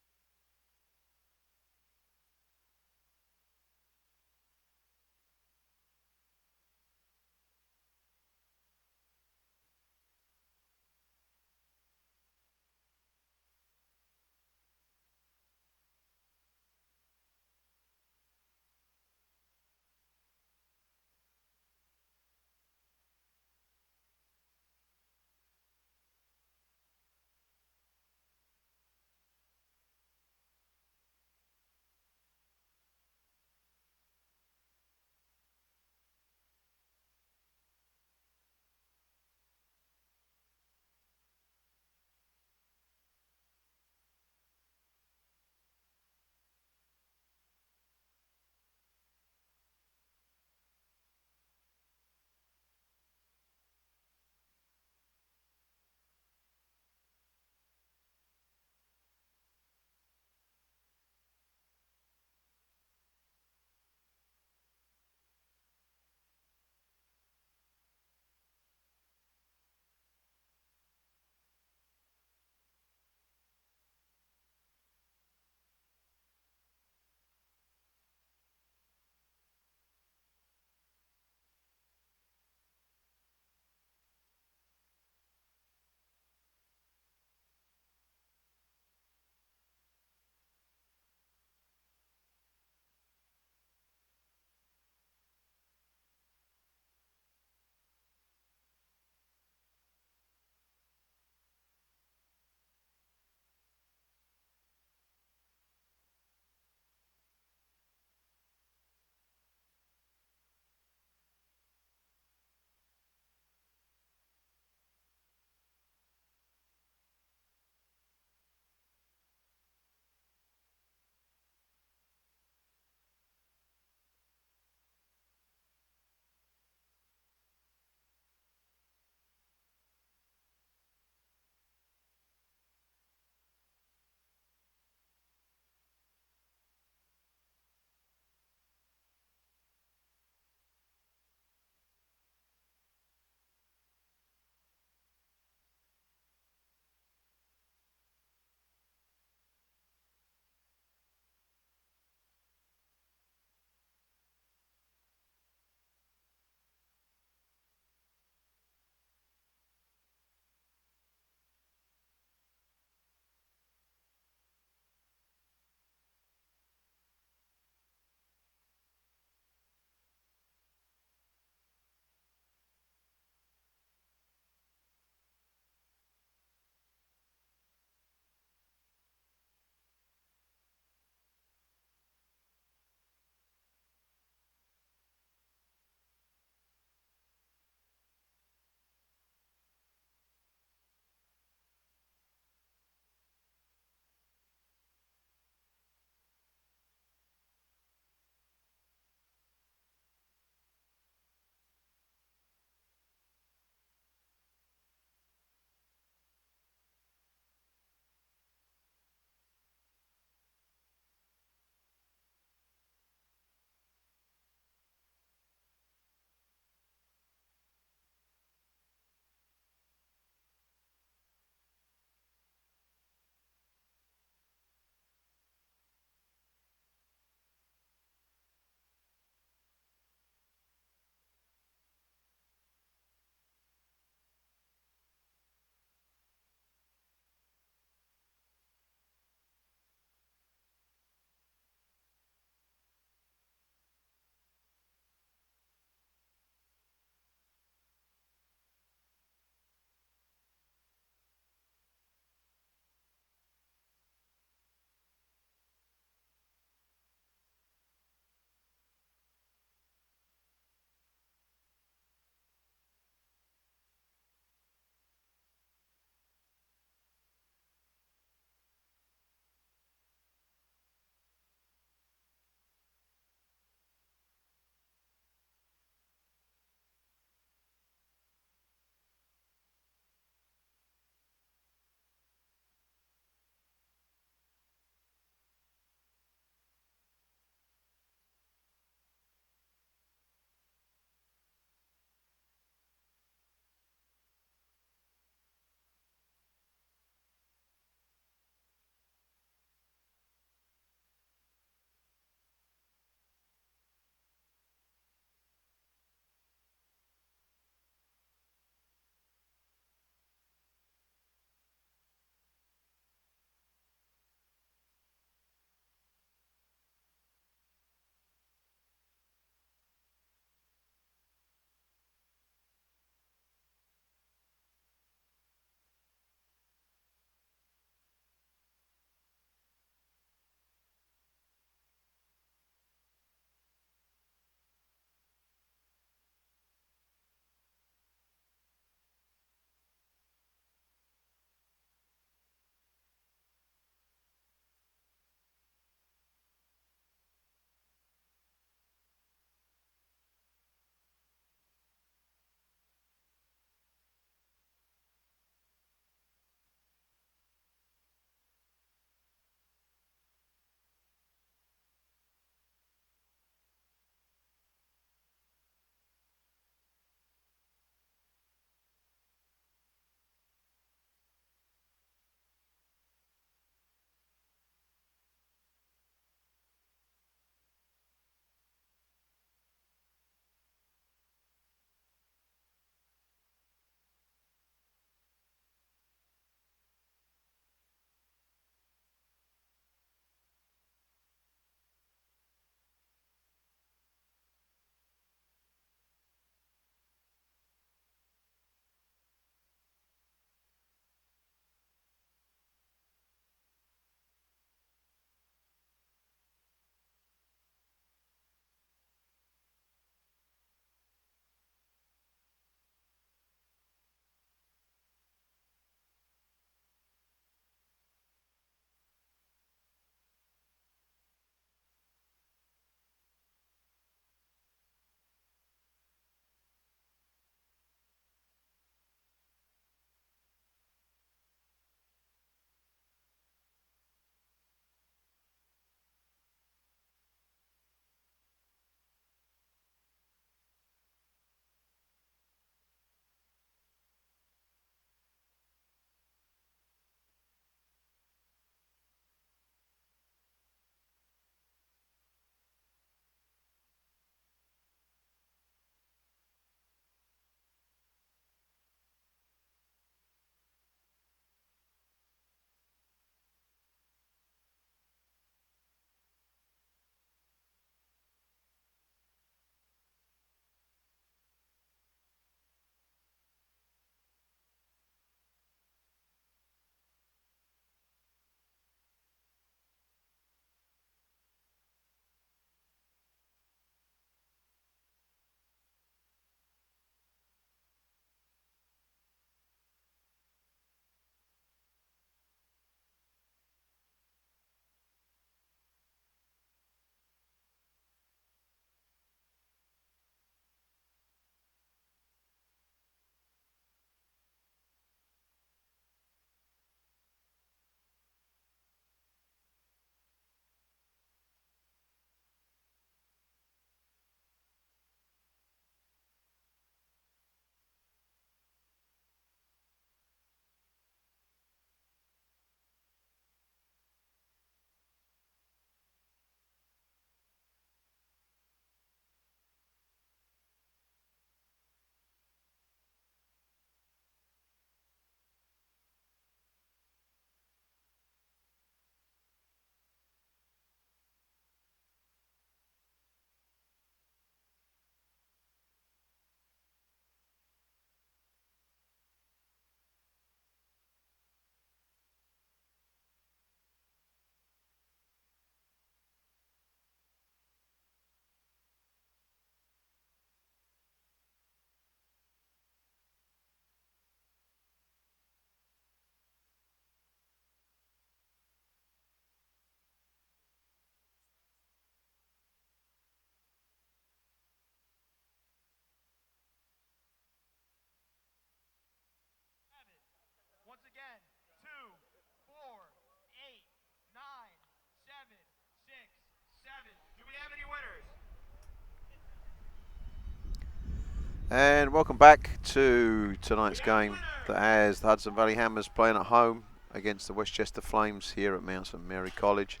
And welcome back to tonight's game that has the Hudson Valley Hammers playing at home against the Westchester Flames here at Mount St Mary College.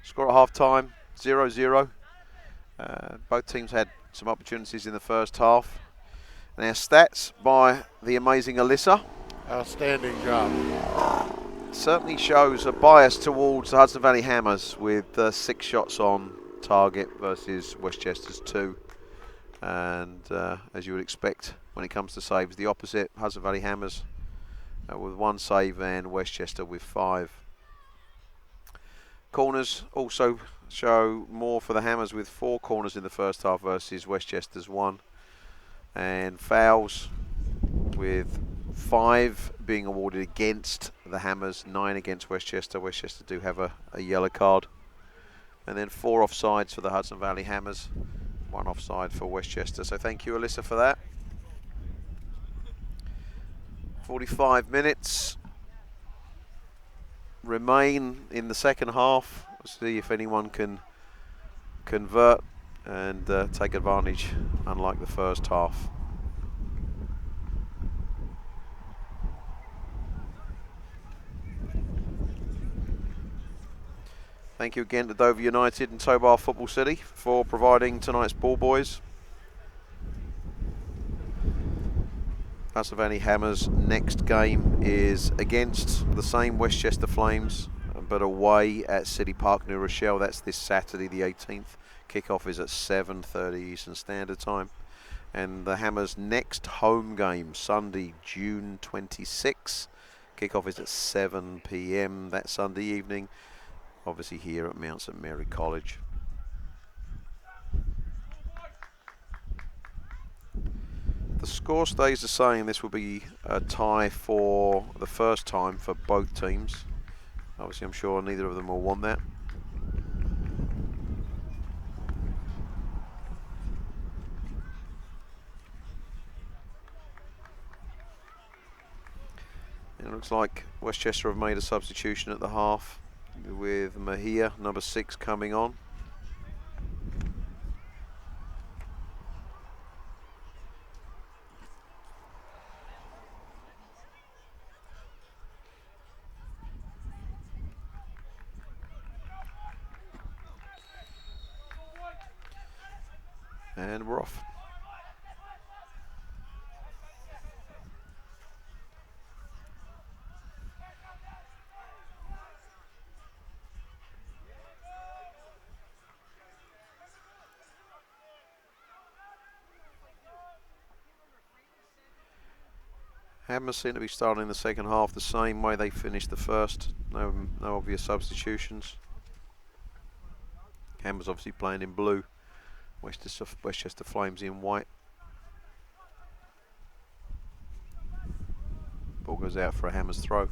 Score at half time, 0-0. Both teams had some opportunities in the first half. And our stats by the amazing Alyssa Outstanding job. certainly shows a bias towards the Hudson Valley Hammers with 6 shots on target versus Westchester's 2. And as you would expect when it comes to saves, the opposite, Hudson Valley Hammers with 1 save and Westchester with 5. Corners also show more for the Hammers with 4 corners in the first half versus Westchester's 1. And fouls with 5 being awarded against the Hammers, 9 against Westchester. Westchester do have a yellow card. And then 4 offsides for the Hudson Valley Hammers, 1 offside for Westchester. So thank you, Alyssa, for that. 45 minutes remain in the second half. We'll see if anyone can convert and take advantage, unlike the first half. Thank you again to Dover United and Tobar Football City for providing tonight's ball boys. Hudson Valley Hammers' next game is against the same Westchester Flames, but away at City Park, New Rochelle. That's this Saturday the 18th. Kickoff is at 7:30 Eastern Standard Time. And the Hammers' next home game, Sunday, June 26. Kickoff is at 7 p.m. that Sunday evening, obviously here at Mount St Mary College. The score stays the same. This will be a tie for the first time for both teams. Obviously, I'm sure neither of them will want that. And it looks like Westchester have made a substitution at the half with Mahia, number 6, coming on. And we're off. Hammers seem to be starting the second half the same way they finished the first. No obvious substitutions. Hammers obviously playing in blue. Westchester Flames in white. Ball goes out for a Hammers throw.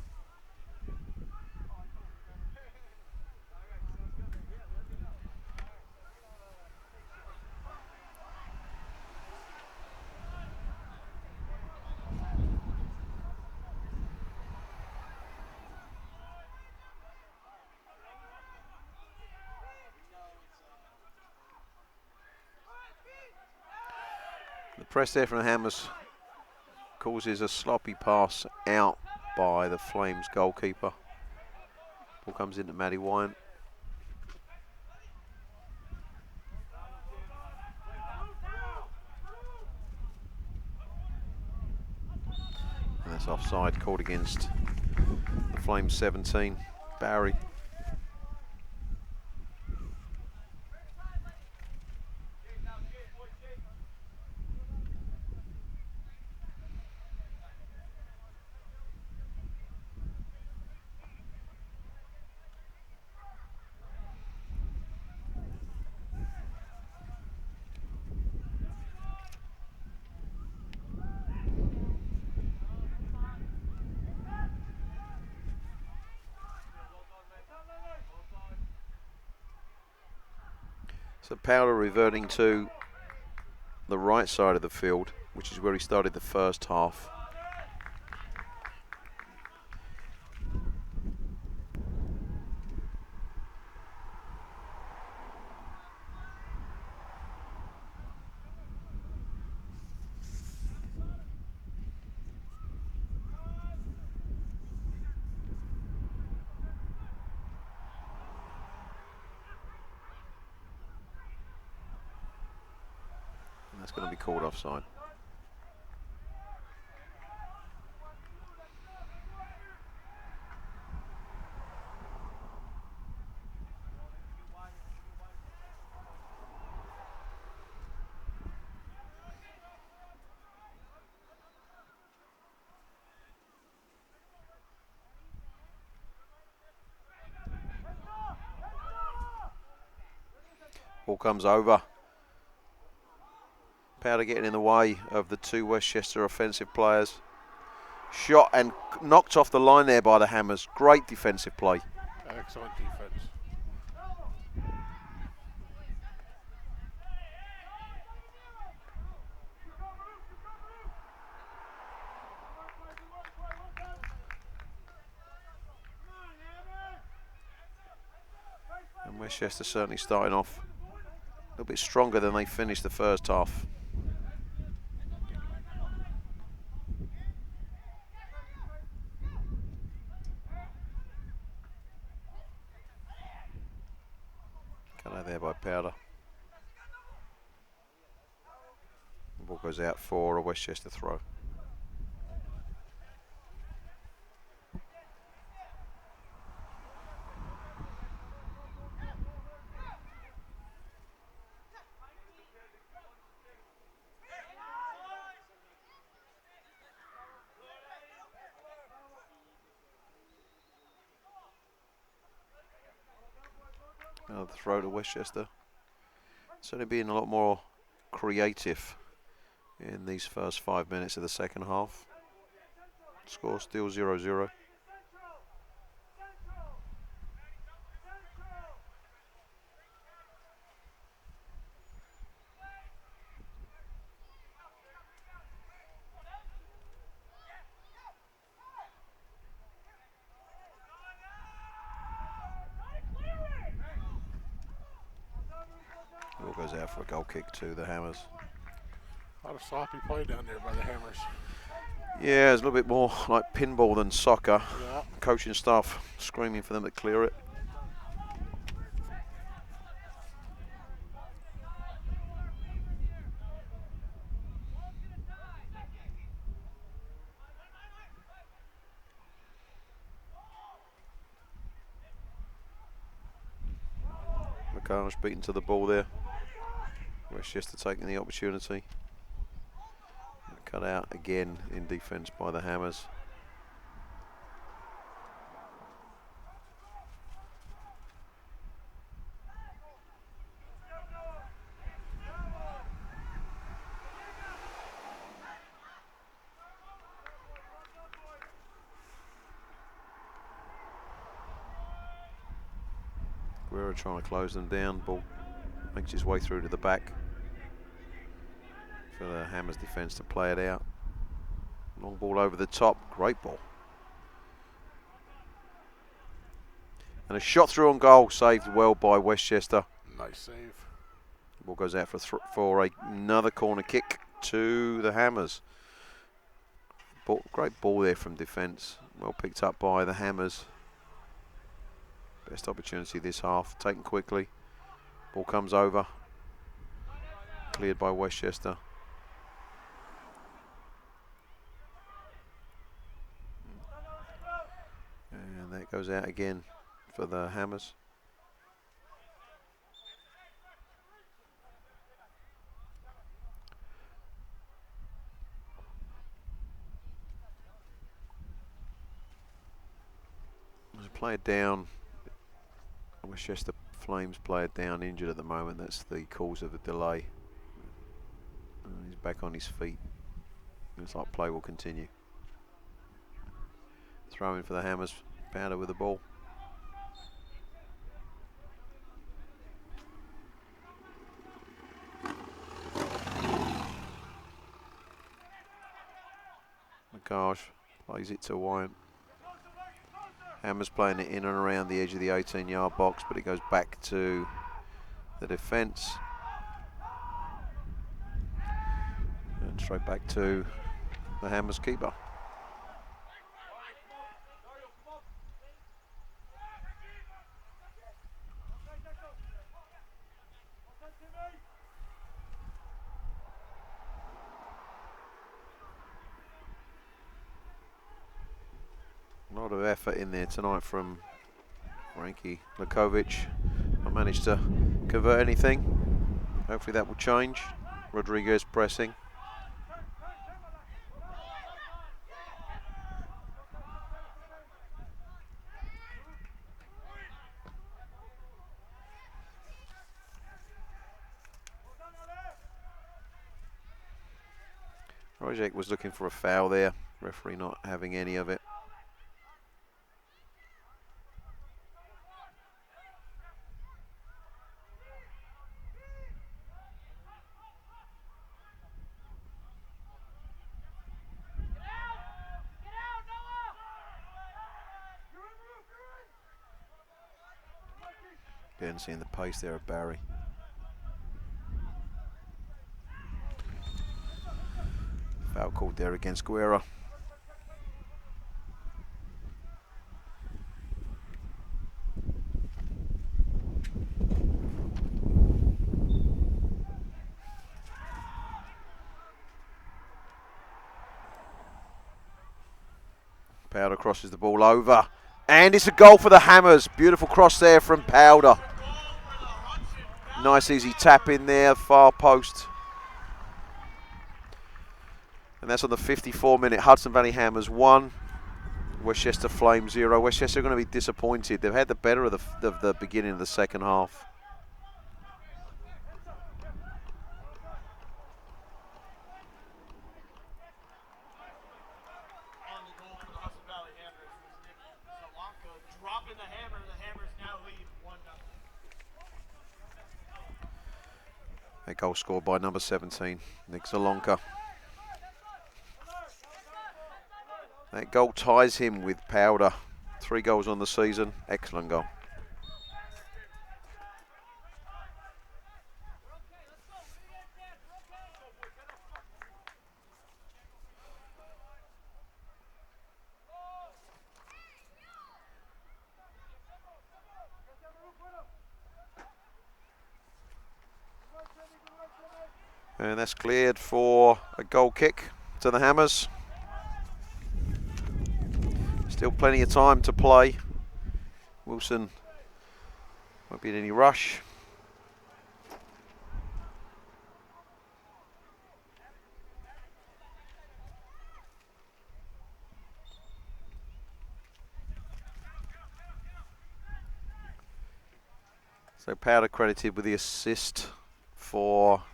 The press there from the Hammers causes a sloppy pass out by the Flames goalkeeper. Ball comes into Matty Wine. And that's offside, called against the Flames 17, Barry. So Powder reverting to the right side of the field, which is where he started the first half. That's going to be called offside. Ball comes over. Powder getting in the way of the two Westchester offensive players. Shot and knocked off the line there by the Hammers. Great defensive play. Excellent defense. And Westchester certainly starting off a little bit stronger than they finished the first half. Cut out there by Powder. The ball goes out for a Westchester throw. Another throw to Westchester. Certainly being a lot more creative in these first 5 minutes of the second half. Score still 0-0. Ball goes out for a goal kick to the Hammers. A lot of sloppy play down there by the Hammers. Yeah, it's a little bit more like pinball than soccer. Yeah. Coaching staff screaming for them to clear it. McCarsh beaten to the ball there. Westchester taking the opportunity. Cut out again in defence by the Hammers. Guerrero trying to close them down. Ball makes his way through to the back for the Hammers defence to play it out. Long ball over the top. Great ball. And a shot through on goal, saved well by Westchester. Nice save. Ball goes out for another corner kick to the Hammers. Great ball there from defence. Well picked up by the Hammers. Best opportunity this half, taken quickly. Ball comes over. Cleared by Westchester. And that goes out again for the Hammers. There's a player down. Westchester Flames player down, injured at the moment. That's the cause of the delay. He's back on his feet. Looks like play will continue. Throw in for the Hammers. Powder with the ball. McCarsh plays it to Wyant. Hammers playing it in and around the edge of the 18-yard box, but it goes back to the defence. And straight back to the Hammers keeper. lot of effort in there tonight from Frankie Lakovic. Not managed to convert anything. Hopefully that will change. Rodriguez pressing. Rojek was looking for a foul there. Referee not having any of it. Again, seeing the pace there of Barry. Foul called there against Guerra. Powder crosses the ball over. And it's a goal for the Hammers. Beautiful cross there from Powder. Nice easy tap in there, far post. And that's on the 54-minute. Hudson Valley Hammers 1, Westchester Flames 0. Westchester are going to be disappointed. They've had the better of the beginning of the second half. On the goal for the Hudson Valley Hammers was Nick Zalanka dropping the hammer. The Hammers now lead 1-0. A goal scored by number 17, Nick Zalonka. That goal ties him with Powder. 3 goals on the season. Excellent goal. And that's cleared for a goal kick to the Hammers. Still plenty of time to play. Wilson won't be in any rush. So Powder credited with the assist for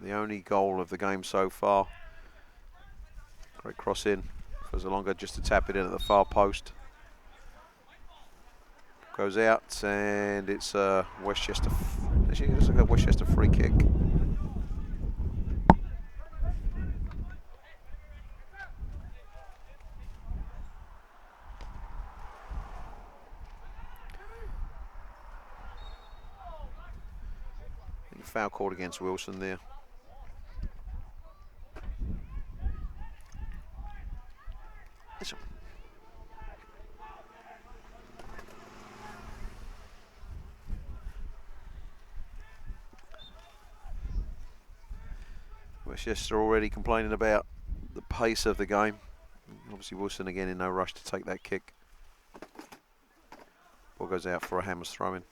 the only goal of the game so far. Great cross in for Zalonga just to tap it in at the far post. Goes out and it's a Westchester. Actually, it's like a Westchester free kick. Foul called against Wilson there. Westchester already complaining about the pace of the game. Obviously Wilson again in no rush to take that kick. Ball goes out for a Hammers throw-in.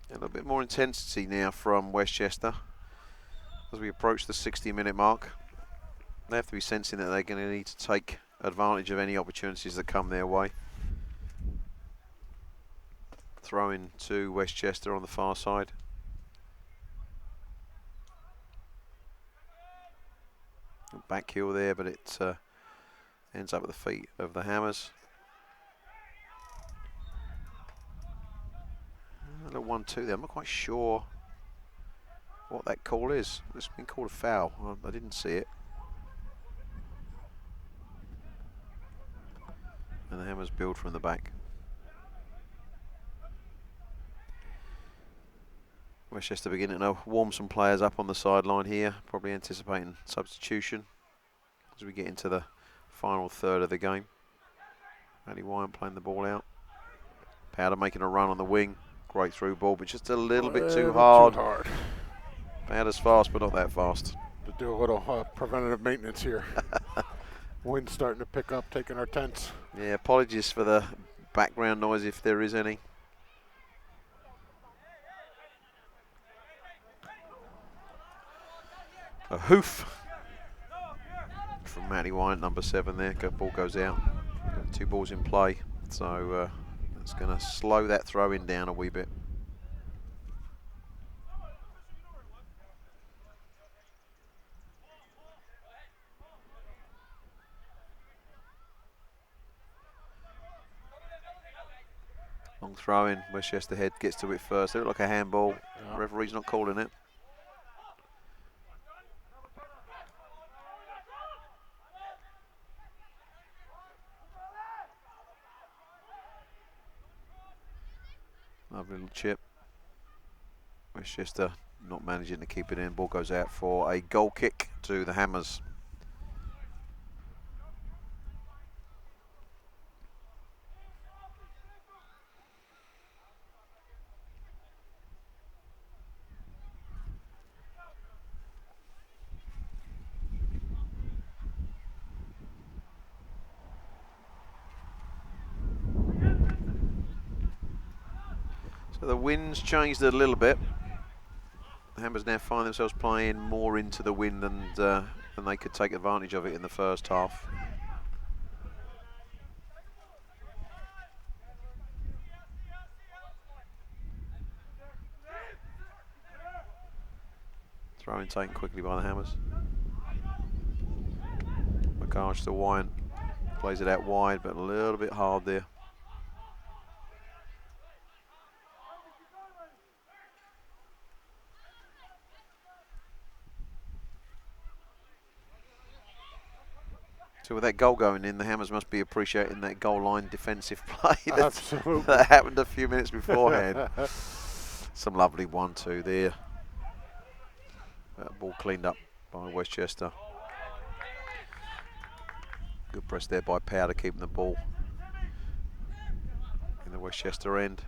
A little bit more intensity now from Westchester as we approach the 60-minute mark. They have to be sensing that they're going to need to take advantage of any opportunities that come their way. Throw in to Westchester on the far side. Back heel there, but it ends up at the feet of the Hammers. A little 1-2 there. I'm not quite sure what that call is. It's been called a foul. I didn't see it. And the Hammers build from the back. Westchester beginning to warm some players up on the sideline here, probably anticipating substitution as we get into the final third of the game. Matty Wyant playing the ball out. Powder making a run on the wing. Great through ball, but just a little bit too Too hard. hard. Powder's fast, but not that fast. To do a little preventative maintenance here. Wind's starting to pick up, taking our tents. Yeah, apologies for the background noise if there is any. A hoof from Matty Wine, number 7 there. Ball goes out. Got 2 balls in play, so it's going to slow that throw in down a wee bit. Long throw in. Westchester head gets to it first. They look like a handball. Yeah. Referee's not calling it. Lovely little chip. Westchester not managing to keep it in. Ball goes out for a goal kick to the Hammers. So the wind's changed a little bit. The Hammers now find themselves playing more into the wind than they could take advantage of it in the first half. Throw in taken quickly by the Hammers. McCarsh to Wine. Plays it out wide, but a little bit hard there. So with that goal going in, the Hammers must be appreciating that goal line defensive play Absolutely. that happened a few minutes beforehand. Some lovely 1-2 there. Ball cleaned up by Westchester. Good press there by Powder, keeping the ball in the Westchester end.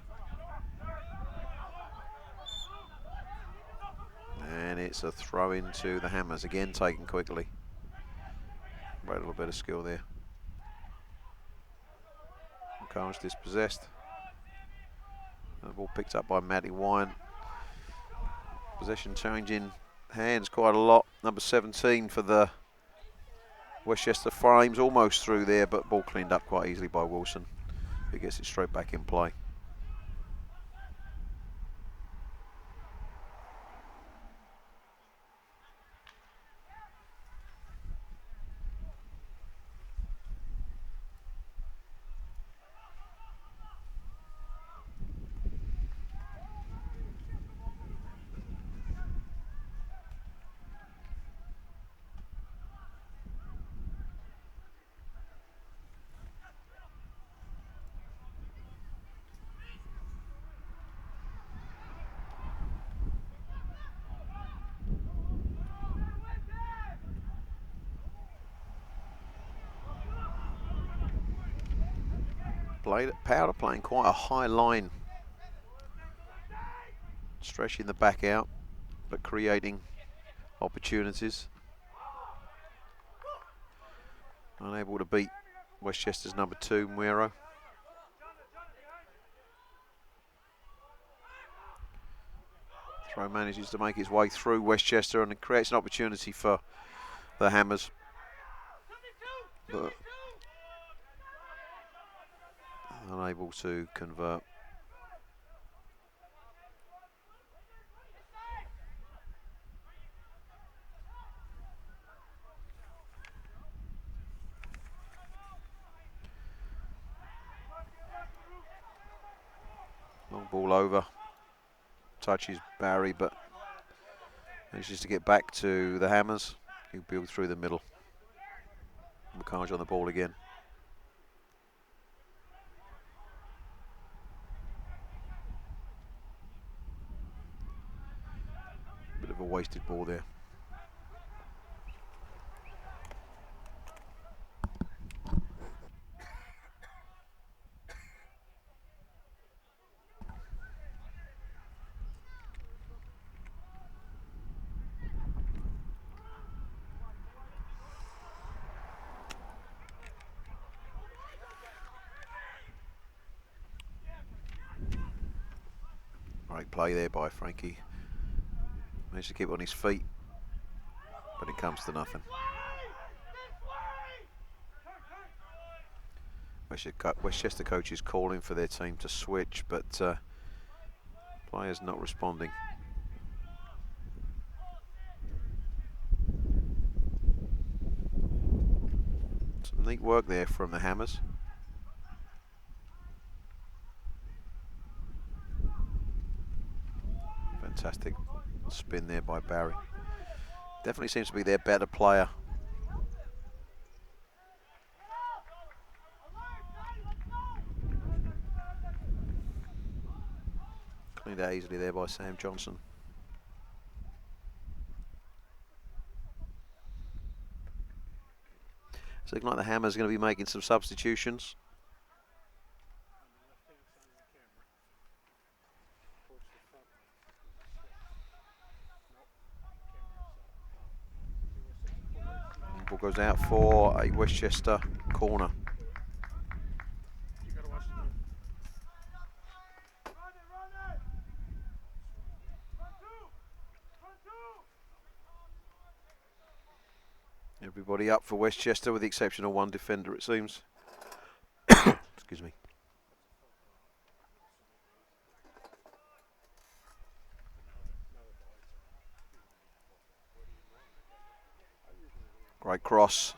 And it's a throw into the Hammers, again taken quickly. Great little bit of skill there. McCarsh dispossessed. And the ball picked up by Matty Wine. Possession changing hands quite a lot. Number 17 for the Westchester Frames, almost through there, but ball cleaned up quite easily by Wilson, who gets it straight back in play. Powder playing quite a high line, stretching the back out, but creating opportunities. Unable to beat Westchester's number 2, Muero. Throw manages to make his way through Westchester and it creates an opportunity for the Hammers. But unable to convert. Long ball over. Touches Barry, but manages to get back to the Hammers, who build through the middle. McCarge on the ball again. Bit of a wasted ball there. Great play there by Frankie. Managed to keep on his feet, but it comes to nothing. Westchester coaches calling for their team to switch, but players not responding. Some neat work there from the Hammers. Fantastic spin there by Barry. Definitely seems to be their better player. Cleaned out easily there by Sam Johnson. So looking like the Hammers are going to be making some substitutions. Ball goes out for a Westchester corner. Everybody up for Westchester with the exception of one defender, it seems. Excuse me. Great cross.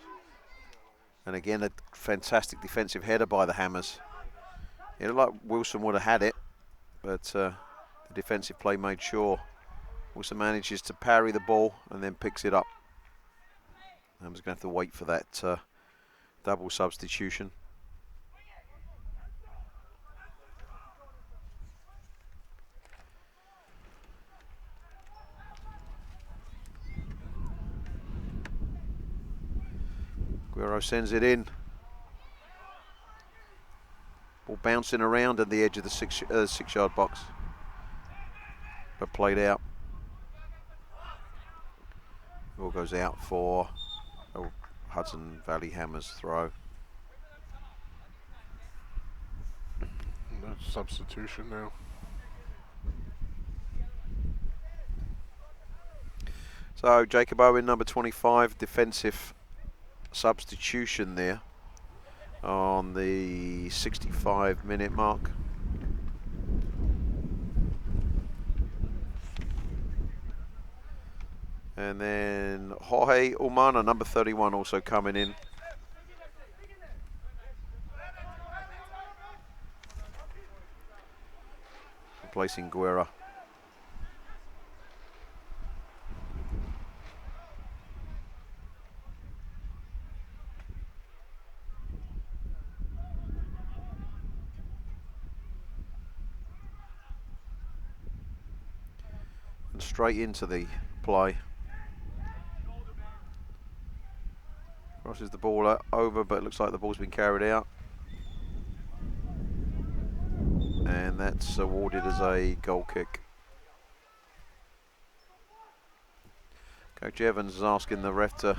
And again, a fantastic defensive header by the Hammers. It looked like Wilson would have had it, but the defensive play made sure. Wilson manages to parry the ball and then picks it up. Hammers going to have to wait for that double substitution. Guerrero sends it in. Ball bouncing around at the edge of the 6-yard box, but played out. Ball goes out for a Hudson Valley Hammers throw. No substitution now. So Jacob Owen, number 25, defensive substitution there on the 65-minute mark. And then Jorge Umana, number 31, also coming in. Replacing Guerra. And straight into the play. Crosses the ball over, but it looks like the ball's been carried out. And that's awarded as a goal kick. Coach Evans is asking the ref to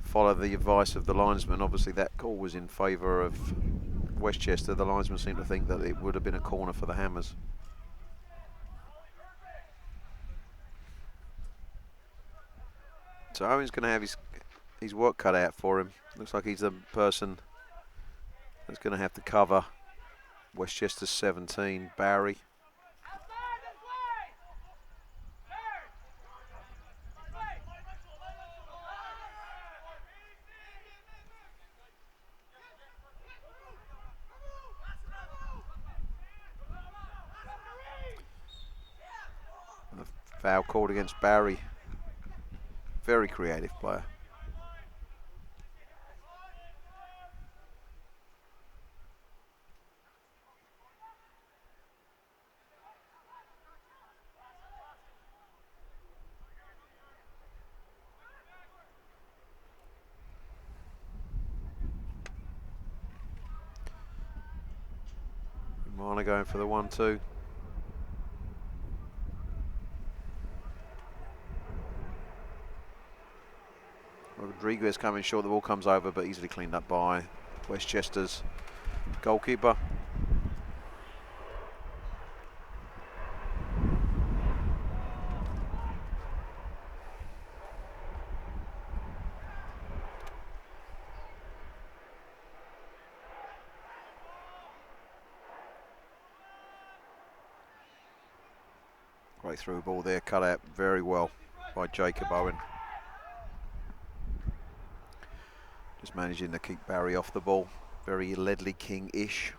follow the advice of the linesman. Obviously that call was in favour of Westchester. The linesman seemed to think that it would have been a corner for the Hammers. So Owen's going to have his work cut out for him. Looks like he's the person that's going to have to cover Westchester 17, Barry. And the foul called against Barry. Very creative player. Marner going for the 1-2. Rodriguez coming short, the ball comes over, but easily cleaned up by Westchester's goalkeeper. Great through ball there, cut out very well by Jacob Owen. Just managing to keep Barry off the ball. Very Ledley King-ish.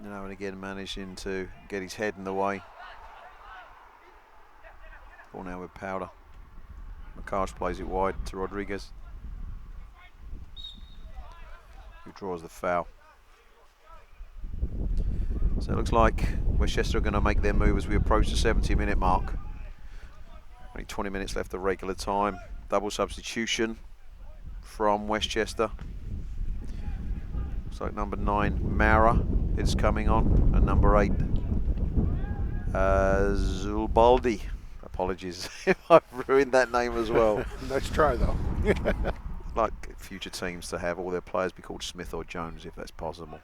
Now and again managing to get his head in the way. Ball now with Powder. McCarsh plays it wide to Rodriguez, who draws the foul. So it looks like Westchester are going to make their move as we approach the 70-minute mark. Only 20 minutes left of regular time. Double substitution from Westchester. Looks like number 9, Mara, is coming on, and number 8, Zulbaldi. Apologies if I've ruined that name as well. Nice try, though. Like future teams to have all their players be called Smith or Jones, if that's possible.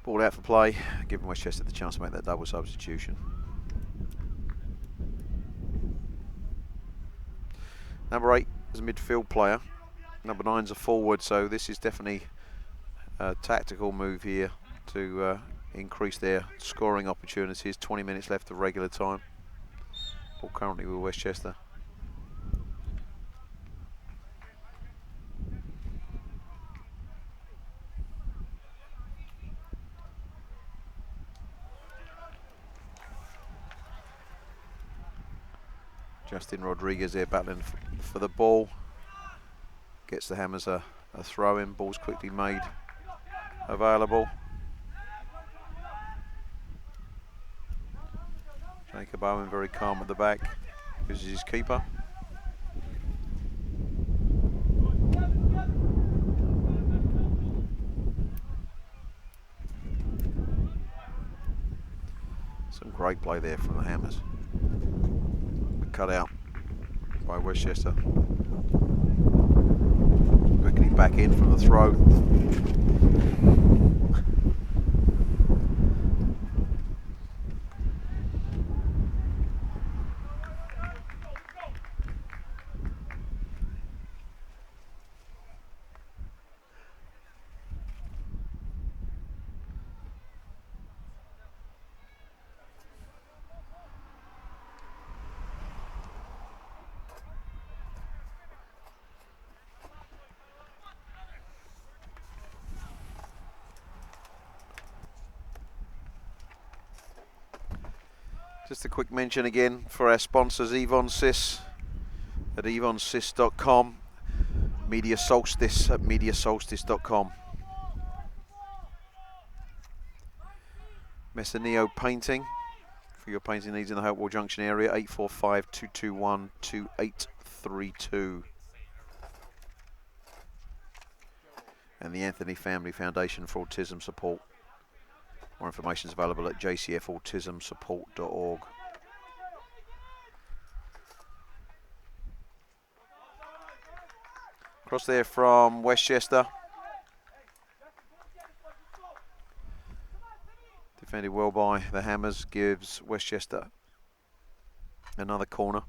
Ball out for play, giving Westchester the chance to make that double substitution. Number 8 is a midfield player. Number 9's a forward, so this is definitely a tactical move here to increase their scoring opportunities. 20 minutes left of regular time. Ball currently with Westchester. Justin Rodriguez there battling for the ball. Gets the Hammers a throw in. Ball's quickly made available. Jacob Owen very calm at the back. This is his keeper. Some great play there from the Hammers. Cut out by Westchester. Quickly back in from the throw. Just a quick mention again for our sponsors, Yvonne Sis at yvonnesis.com, Media Solstice at mediasolstice.com. Messineo Painting for your painting needs in the Hopewell Junction area, 845-221-2832. And the Anthony Family Foundation for Autism Support. More information is available at jcfautismsupport.org. Across there from Westchester. Defended well by the Hammers, gives Westchester another corner.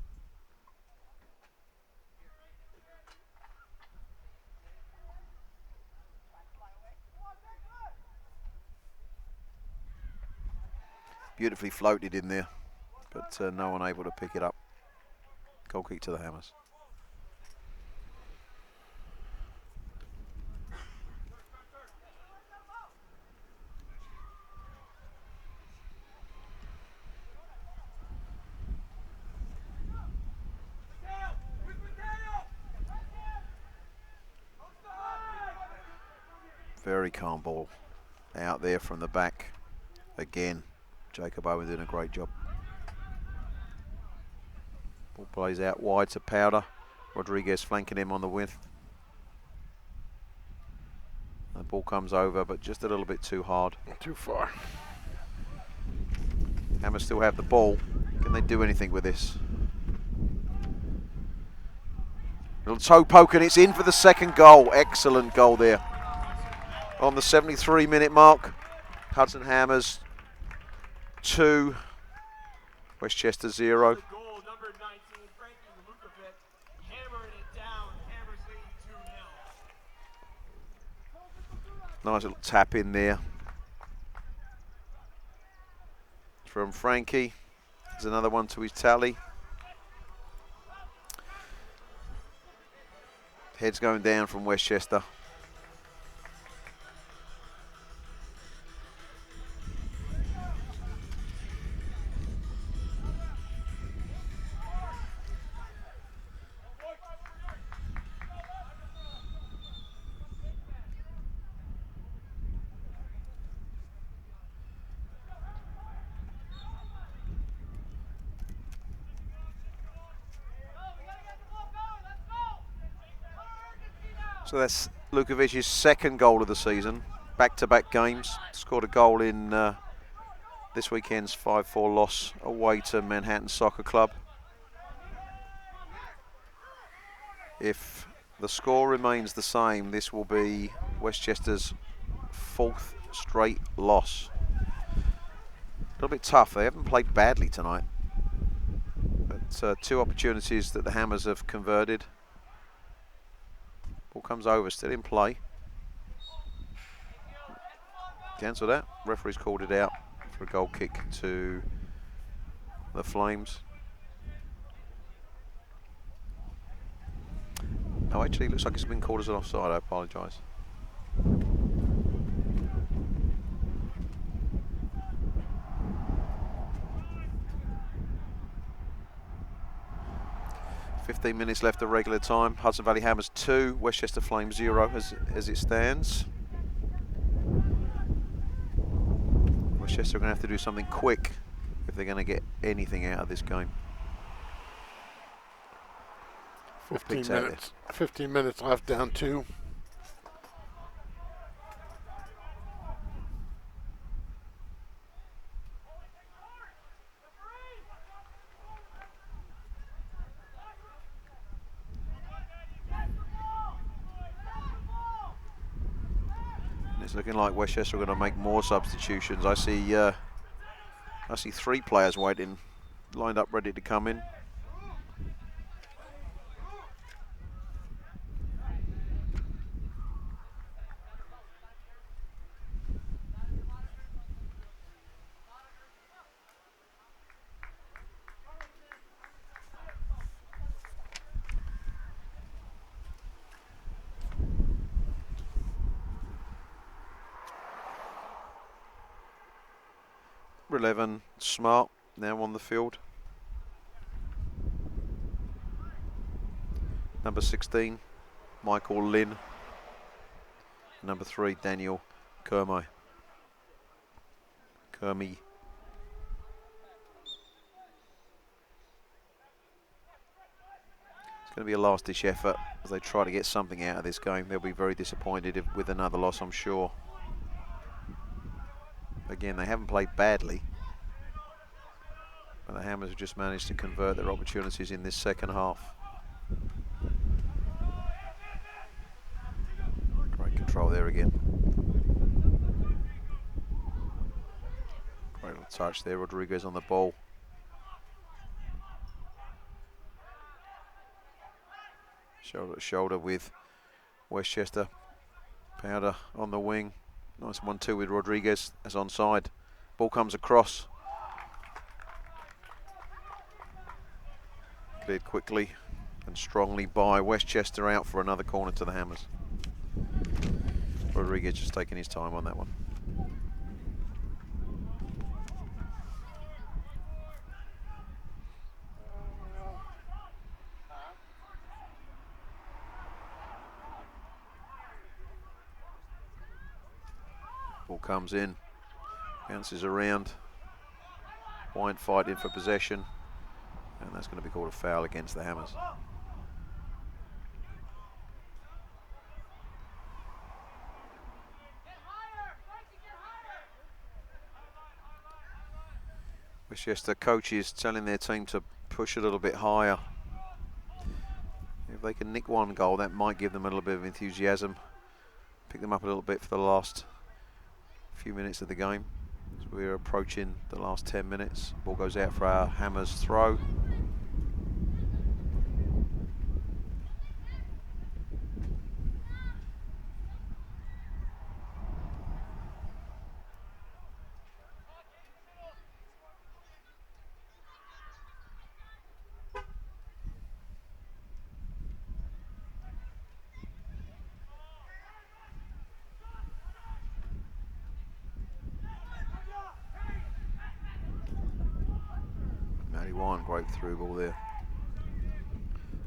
Beautifully floated in there, but no one able to pick it up. Goal kick to the Hammers. Very calm ball out there from the back again. Jacob Owen doing a great job. Ball plays out wide to Powder. Rodriguez flanking him on the width. The ball comes over, but just a little bit too hard. Too far. Hammers still have the ball. Can they do anything with this? Little toe poke and it's in for the second goal. Excellent goal there. On the 73-minute mark, Hudson Hammers 2, Westchester 0. The goal, number 19, Frankie Lukovic, hammering it down. Hammers lead 2-0. Nice little tap in there from Frankie. There's another one to his tally. Heads going down from Westchester. So that's Lukovic's second goal of the season. Back-to-back games. Scored a goal in this weekend's 5-4 loss away to Manhattan Soccer Club. If the score remains the same, this will be Westchester's 4th straight loss. A little bit tough. They haven't played badly tonight. But 2 opportunities that the Hammers have converted. Ball comes over, still in play. Cancel that. Referee's called it out for a goal kick to the Flames. Oh, actually, it looks like it's been called as an offside. I apologise. .15 minutes left of regular time. Hudson Valley Hammers 2, Westchester Flames 0 as it stands. Westchester are going to have to do something quick if they're going to get anything out of this game. 15 minutes left, down 2. It's looking like Westchester are going to make more substitutions. I see 3 players waiting, lined up, ready to come in. Number 11, Smart, now on the field. Number 16, Michael Lynn. Number 3, Daniel Kermy. It's going to be a last-ditch effort as they try to get something out of this game. They'll be very disappointed with another loss, I'm sure. Again, they haven't played badly, but the Hammers have just managed to convert their opportunities in this second half. Great control there again. Great little touch there, Rodriguez on the ball. Shoulder to shoulder with Westchester. Powder on the wing. Nice 1-2 with Rodriguez. That's onside. Ball comes across. Cleared quickly and strongly by Westchester, out for another corner to the Hammers. Rodriguez just taking his time on that one. Ball comes in, bounces around. Wine fighting for possession, and that's going to be called a foul against the Hammers. Westchester coaches telling their team to push a little bit higher. they can nick one goal, that might give them a little bit of enthusiasm, pick them up a little bit for the last few minutes of the game. As we're approaching the last 10 minutes, ball goes out for our Hammers throw. Great through ball there.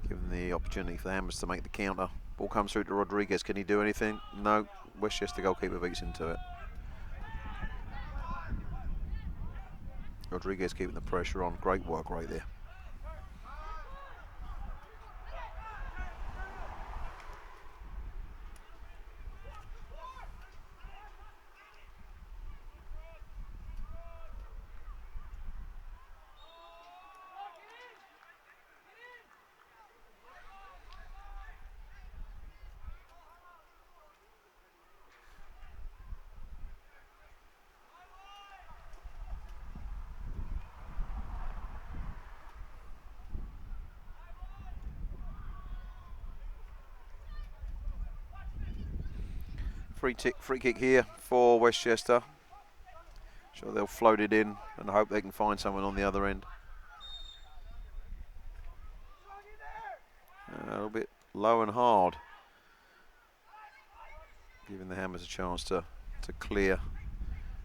Given the opportunity for the Hammers to make the counter. Ball comes through to Rodriguez. Can he do anything? No. Westchester goalkeeper beats into it. Rodriguez keeping the pressure on. Great work right there. Free kick here for Westchester. Sure, they'll float it in and hope they can find someone on the other end. A little bit low and hard, giving the Hammers a chance to clear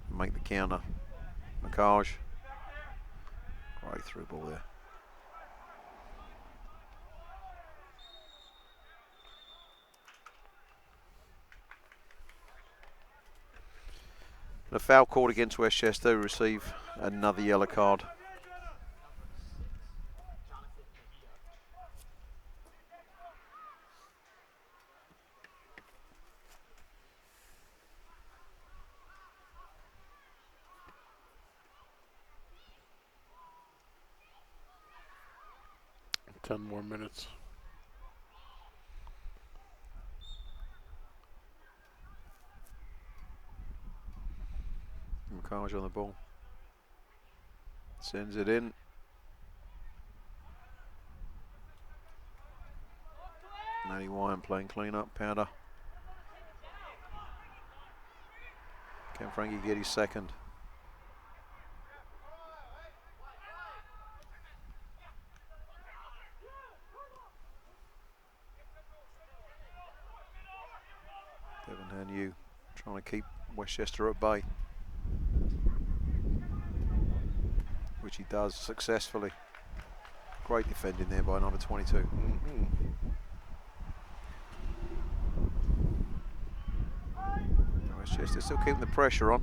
and make the counter. Macaj, great through ball there. The foul called against Westchester, receive another yellow card. Ten more minutes. Macaj on the ball. Sends it in. Matty Wyan playing clean up. Powder. Can Frankie get his second? Devin Hanu trying to keep Westchester at bay, which he does successfully. Great defending there by number 22. Mm-hmm. Westchester still keeping the pressure on.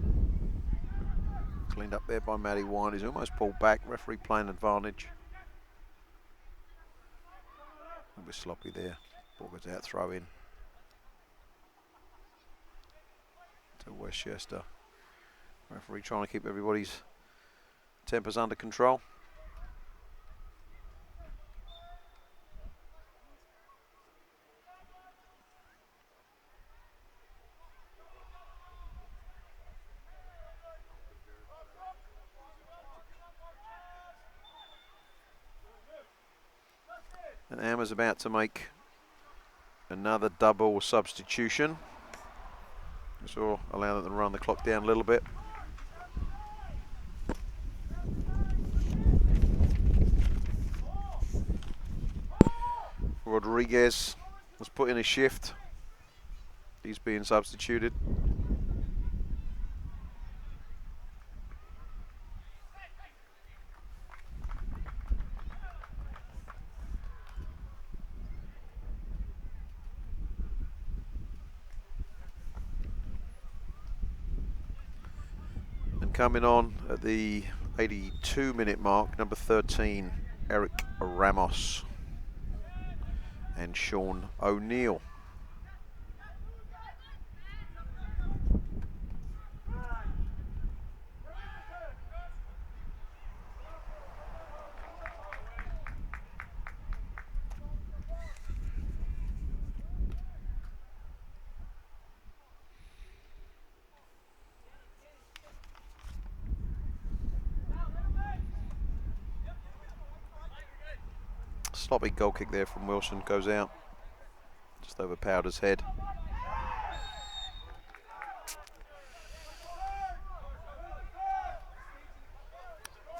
Cleaned up there by Matty Wyan. He's almost pulled back. Referee playing advantage. A bit sloppy there. Ball goes out, throw in to Westchester. Referee trying to keep everybody's tempers under control. And Amma's about to make another double substitution. This will allow them to run the clock down a little bit. Rodriguez was put in a shift. He's being substituted. Coming on at the 82-minute mark, number 13, Eric Ramos and Sean O'Neill. Sloppy goal kick there from Wilson, goes out. Just over Powder's head.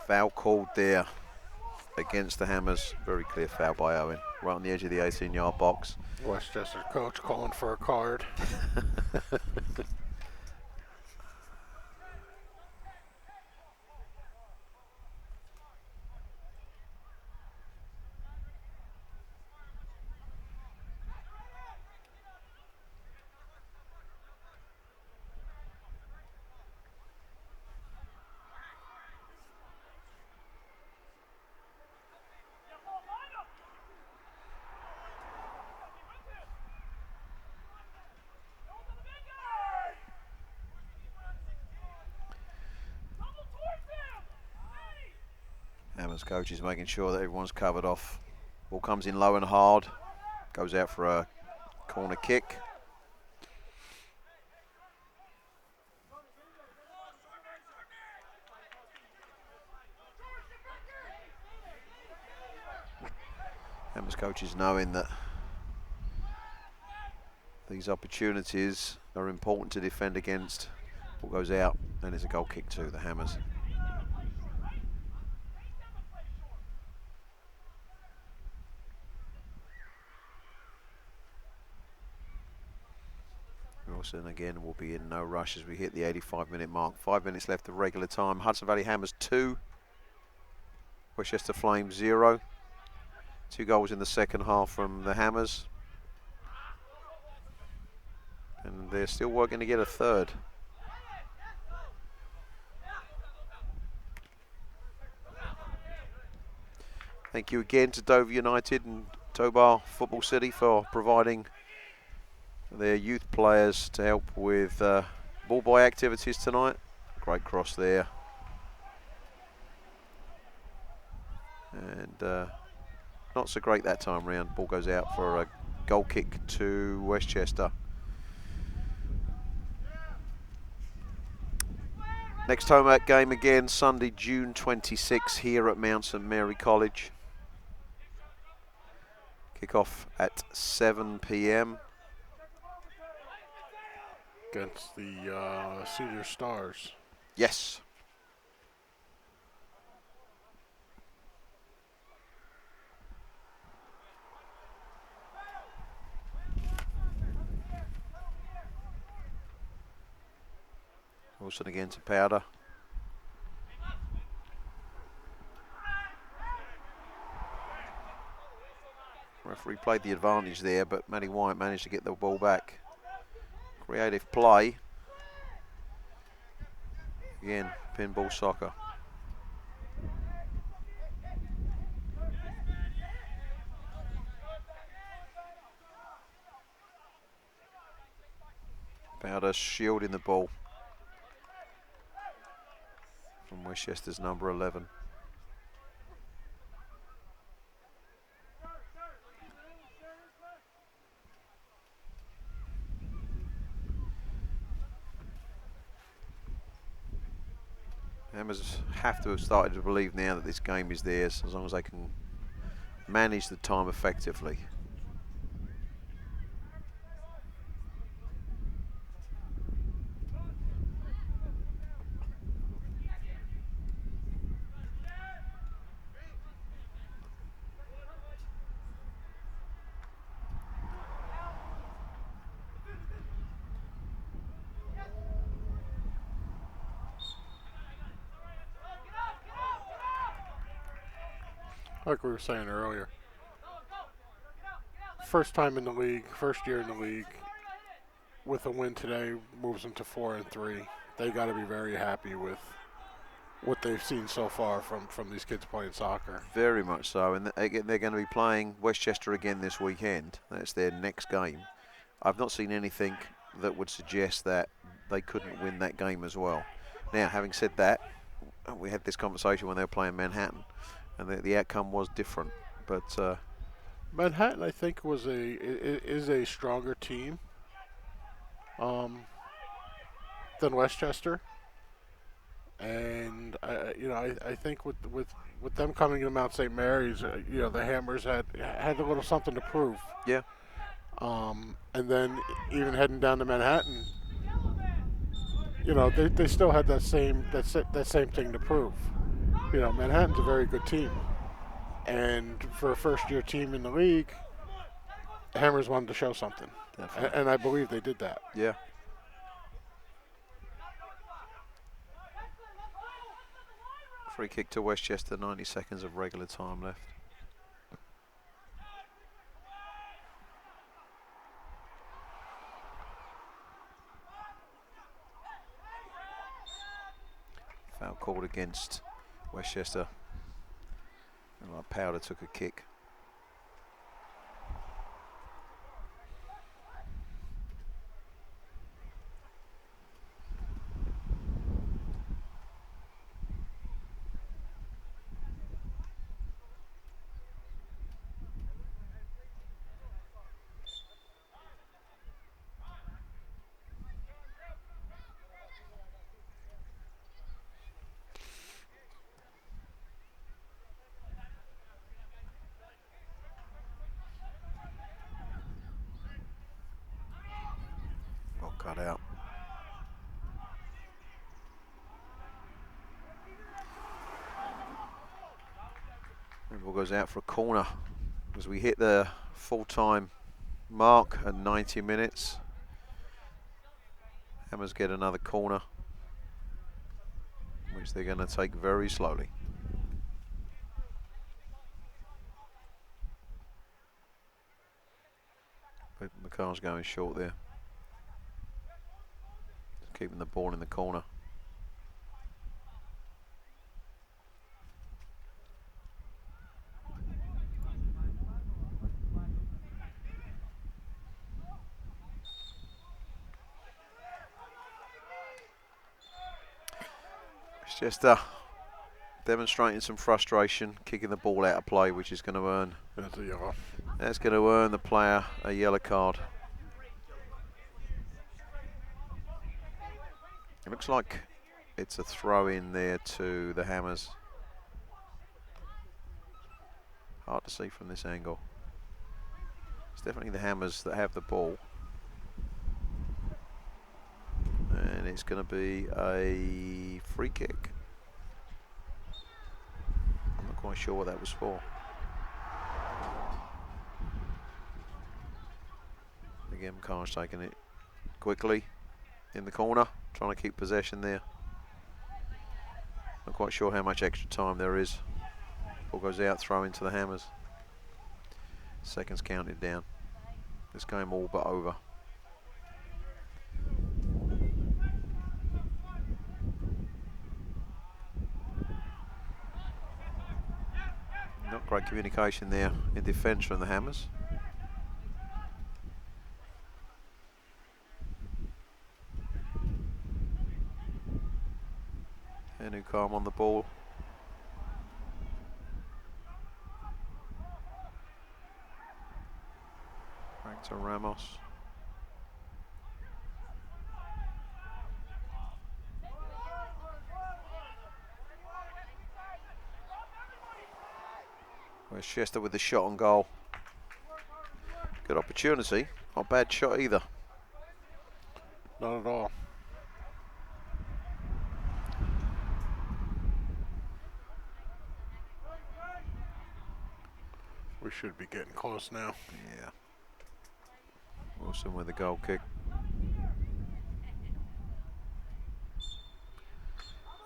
Foul called there against the Hammers. Very clear foul by Owen. Right on the edge of the 18-yard box. Westchester coach calling for a card. Hammers coach is making sure that everyone's covered off. Ball comes in low and hard. Goes out for a corner kick. Hammers coaches knowing that these opportunities are important to defend against. Ball goes out and it's a goal kick to the Hammers. Wilson again will be in no rush as we hit the 85-minute mark. 5 minutes left of regular time. Hudson Valley Hammers 2. Westchester Flames 0. 2 goals in the second half from the Hammers. And they're still working to get a third. Thank you again to Dover United and Tobar Football City for providing their youth players to help with ball boy activities tonight. Great cross there. And not so great that time round. Ball goes out for a goal kick to Westchester. Next home out game again, Sunday, June 26 here at Mount St Mary College. Kick-off at 7 p.m. Against the Senior Stars. Yes. Wilson again to Powder. Referee played the advantage there, but Matty White managed to get the ball back. Creative play. Again, pinball soccer. Powder shielding the ball from Westchester's number 11. Hammers have to have started to believe now that this game is theirs, as long as they can manage the time effectively. Like we were saying earlier, first time in the league, first year in the league, with a win today, moves them to 4-3. They got to be very happy with what they've seen so far from these kids playing soccer. Very much so, and again, they're going to be playing Westchester again this weekend. That's their next game. I've not seen anything that would suggest that they couldn't win that game as well. Now, having said that, we had this conversation when they were playing Manhattan, and the outcome was different. But Manhattan, I think, is a stronger team than Westchester. And I think with them coming to Mount St. Mary's, the Hammers had a little something to prove. Yeah. And then even heading down to Manhattan, they still had that same thing to prove. Manhattan's a very good team, and for a first-year team in the league, the Hammers wanted to show something, and I believe they did that. Yeah. Free kick to Westchester, 90 seconds of regular time left. Foul called against Westchester. And like Powder took a kick. Cut out. And ball goes out for a corner as we hit the full-time mark at 90 minutes. Hammers get another corner, which they're going to take very slowly. But the car's going short there. Keeping the ball in the corner. It's just demonstrating some frustration, kicking the ball out of play, which is going to earn. That's a yellow. That's going to earn the player a yellow card. It looks like it's a throw in there to the Hammers. Hard to see from this angle. It's definitely the Hammers that have the ball. And it's going to be a free kick. I'm not quite sure what that was for. Again, McCar's taking it quickly in the corner, trying to keep possession there. Not quite sure how much extra time there is. Ball goes out, throw into the Hammers. Seconds counted down. This game all but over. Not great communication there in defence from the Hammers. And Newcomb on the ball. Back to Ramos. Westchester with the shot on goal. Good opportunity. Not a bad shot either. Not at all. We should be getting close now. Yeah. Wilson with the goal kick.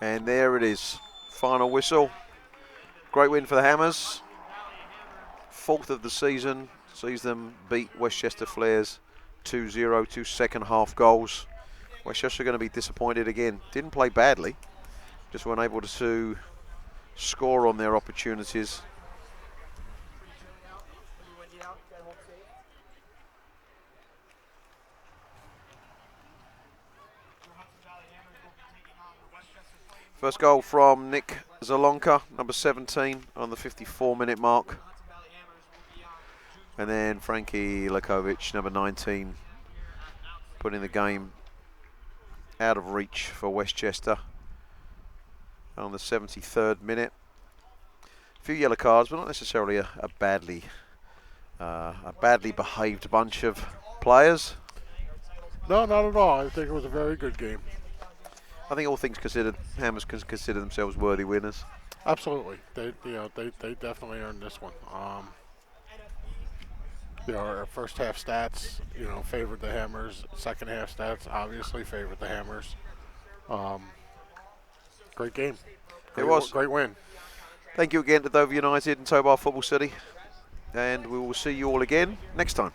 And there it is. Final whistle. Great win for the Hammers. Fourth of the season. Sees them beat Westchester Flares 2-0, 2 second half goals. Westchester are going to be disappointed again. Didn't play badly. Just weren't able to score on their opportunities. First goal from Nick Zalonka, number 17, on the 54-minute mark. And then Frankie Lakovic, number 19, putting the game out of reach for Westchester. on the 73rd minute. A few yellow cards, but not necessarily a badly behaved bunch of players. No, not at all. I think it was a very good game. I think all things considered, Hammers can consider themselves worthy winners. Absolutely. They definitely earned this one. Our first half stats, favored the Hammers. Second half stats obviously favored the Hammers. Great game. It was. Great win. Thank you again to Dover United and Tobar Football City. And we will see you all again next time.